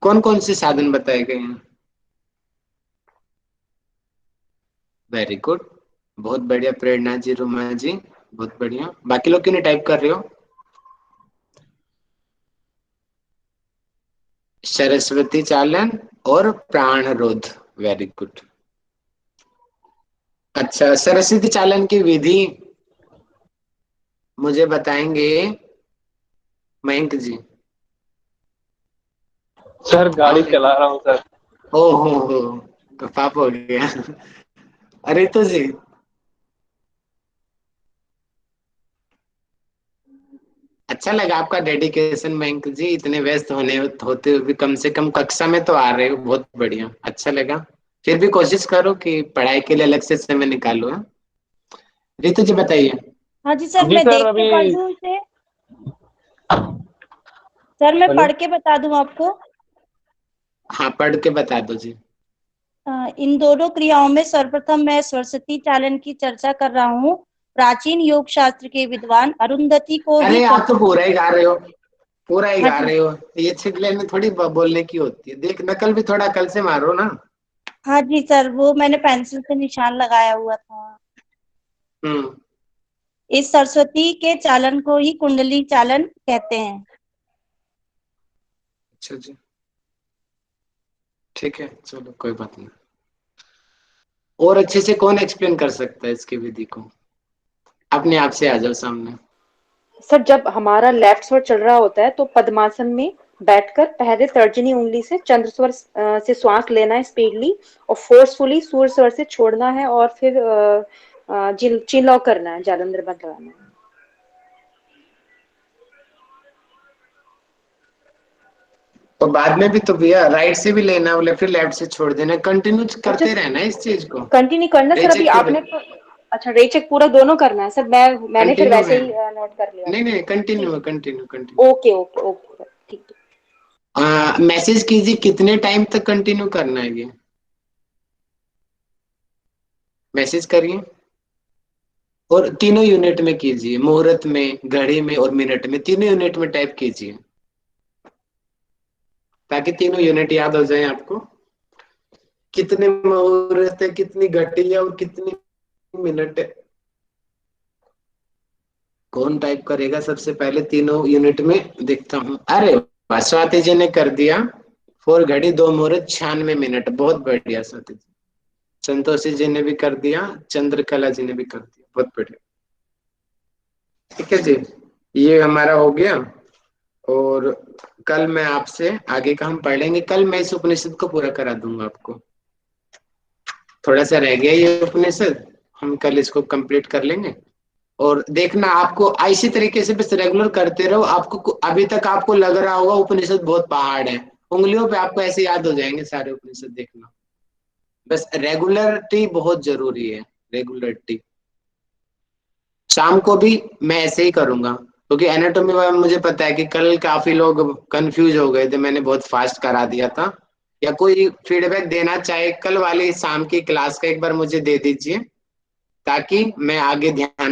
कौन कौन से साधन बताए गए हैं? वेरी गुड, बहुत बढ़िया प्रेरणा जी, रुमा जी, बहुत बढ़िया। बाकी लोग क्यों नहीं टाइप कर रहे हो? सरस्वती चालन और प्राणरोध। Very good. अच्छा, सरस्वती चालन की विधि मुझे बताएंगे मयंक जी? सर गाड़ी चला रहा हूँ सर। हो तो पाप हो गया। अरे तो जी, अच्छा लगा आपका डेडिकेशन मयंक जी, इतने व्यस्त होते हुए भी कम से कम कक्षा में तो आ रहे हो, बहुत बढ़िया, अच्छा लगा। फिर भी कोशिश करो कि पढ़ाई के लिए अलग से समय निकालो। हाँ? रितु जी बताइए। हाँ जी सर, जी मैं सर, देख के अभी पढ़ दूं इसे? सर मैं हेलो। पढ़ के बता दूं आपको? हाँ, पढ़ के बता दो जी। इन दोनों क्रियाओं में सर्वप्रथम मैं सरस्वती चालन की चर्चा कर रहा हूँ। प्राचीन योग शास्त्र के विद्वान अरुंधति को ही अरे आप तो पूरा ही गा रहे हो, पूरा ही हाँ गा जी, रहे हो। ये छिगले में थोड़ी बोलने की होती है, देख नकल भी थोड़ा कल से मारो ना। हाँ जी सर, वो मैंने पेंसिल से निशान लगाया हुआ था। हम्म। इस सरस्वती के चालन को ही कुंडली चालन कहते हैं। अच्छा जी, ठीक है, चलो कोई बात नहीं। और अच्छे से कौन एक्सप्लेन कर सकता है इसकी विधि को? अपने आप से आ जाओ सामने। सर जब हमारा लेफ्ट स्वर चल रहा होता है तो पद्मासन में बैठकर पहले तर्जनी उंगली से चंद्र स्वर से श्वास लेना है स्पीडली, और फोर्सफुली सूर्य स्वर से छोड़ना है, और फिर चिन लॉक करना है, जालंधर बंद लगाना है। और बाद में भी तो भैया राइट से भी लेना है, फिर लेफ्ट से छोड़ देना, कंटिन्यू करते रहना है इस चीज को। कंटिन्यू करना सर। अभी रेचक के आपने तो अच्छा रेचक पूरा दोनों करना है सर। मैंने फिर कंटिन्यू वैसे है। ही नोट कर लिया। नहीं continue continue. Okay okay okay sir, ठीक है। मैसेज कीजिए कितने टाइम तक कंटिन्यू करना है ये, मैसेज करिए। और तीनों यूनिट में कीजिए, मुहूर्त में, घड़ी में और मिनट में, तीनों यूनिट में टाइप कीजिए ताकि तीनों यूनिट याद हो जाए आपको। कितने मुहूर्त है, कितनी घड़ी है और कितनी मिनट है, कौन टाइप करेगा सबसे पहले तीनों यूनिट में? देखता हूँ। अरे स्वाति जी ने कर दिया। 4 घड़ी 2 मुहूर्त 96 मिनट, बहुत बढ़िया स्वाति जी। संतोषी जी ने भी कर दिया, चंद्रकला जी ने भी कर दिया, बहुत बढ़िया। ठीक है जी, ये हमारा हो गया। और कल मैं आपसे आगे का हम पढ़ लेंगे। कल मैं इस उपनिषद को पूरा करा दूंगा आपको, थोड़ा सा रह गया ये उपनिषद, हम कल इसको कंप्लीट कर लेंगे। और देखना, आपको इसी तरीके से बस रेगुलर करते रहो। आपको अभी तक आपको लग रहा होगा उपनिषद बहुत पहाड़ है, उंगलियों पे आपको ऐसे याद हो जाएंगे सारे उपनिषद। देखना, बस रेगुलरिटी बहुत जरूरी है, रेगुलरिटी। शाम को भी मैं ऐसे ही करूंगा, क्योंकि एनाटॉमी में मुझे पता है कि कल काफी लोग कंफ्यूज हो गए थे, मैंने बहुत फास्ट करा दिया था। या कोई फीडबैक देना चाहे कल वाली शाम की क्लास का, एक बार मुझे दे दीजिए ताकि मैं आगे ध्यान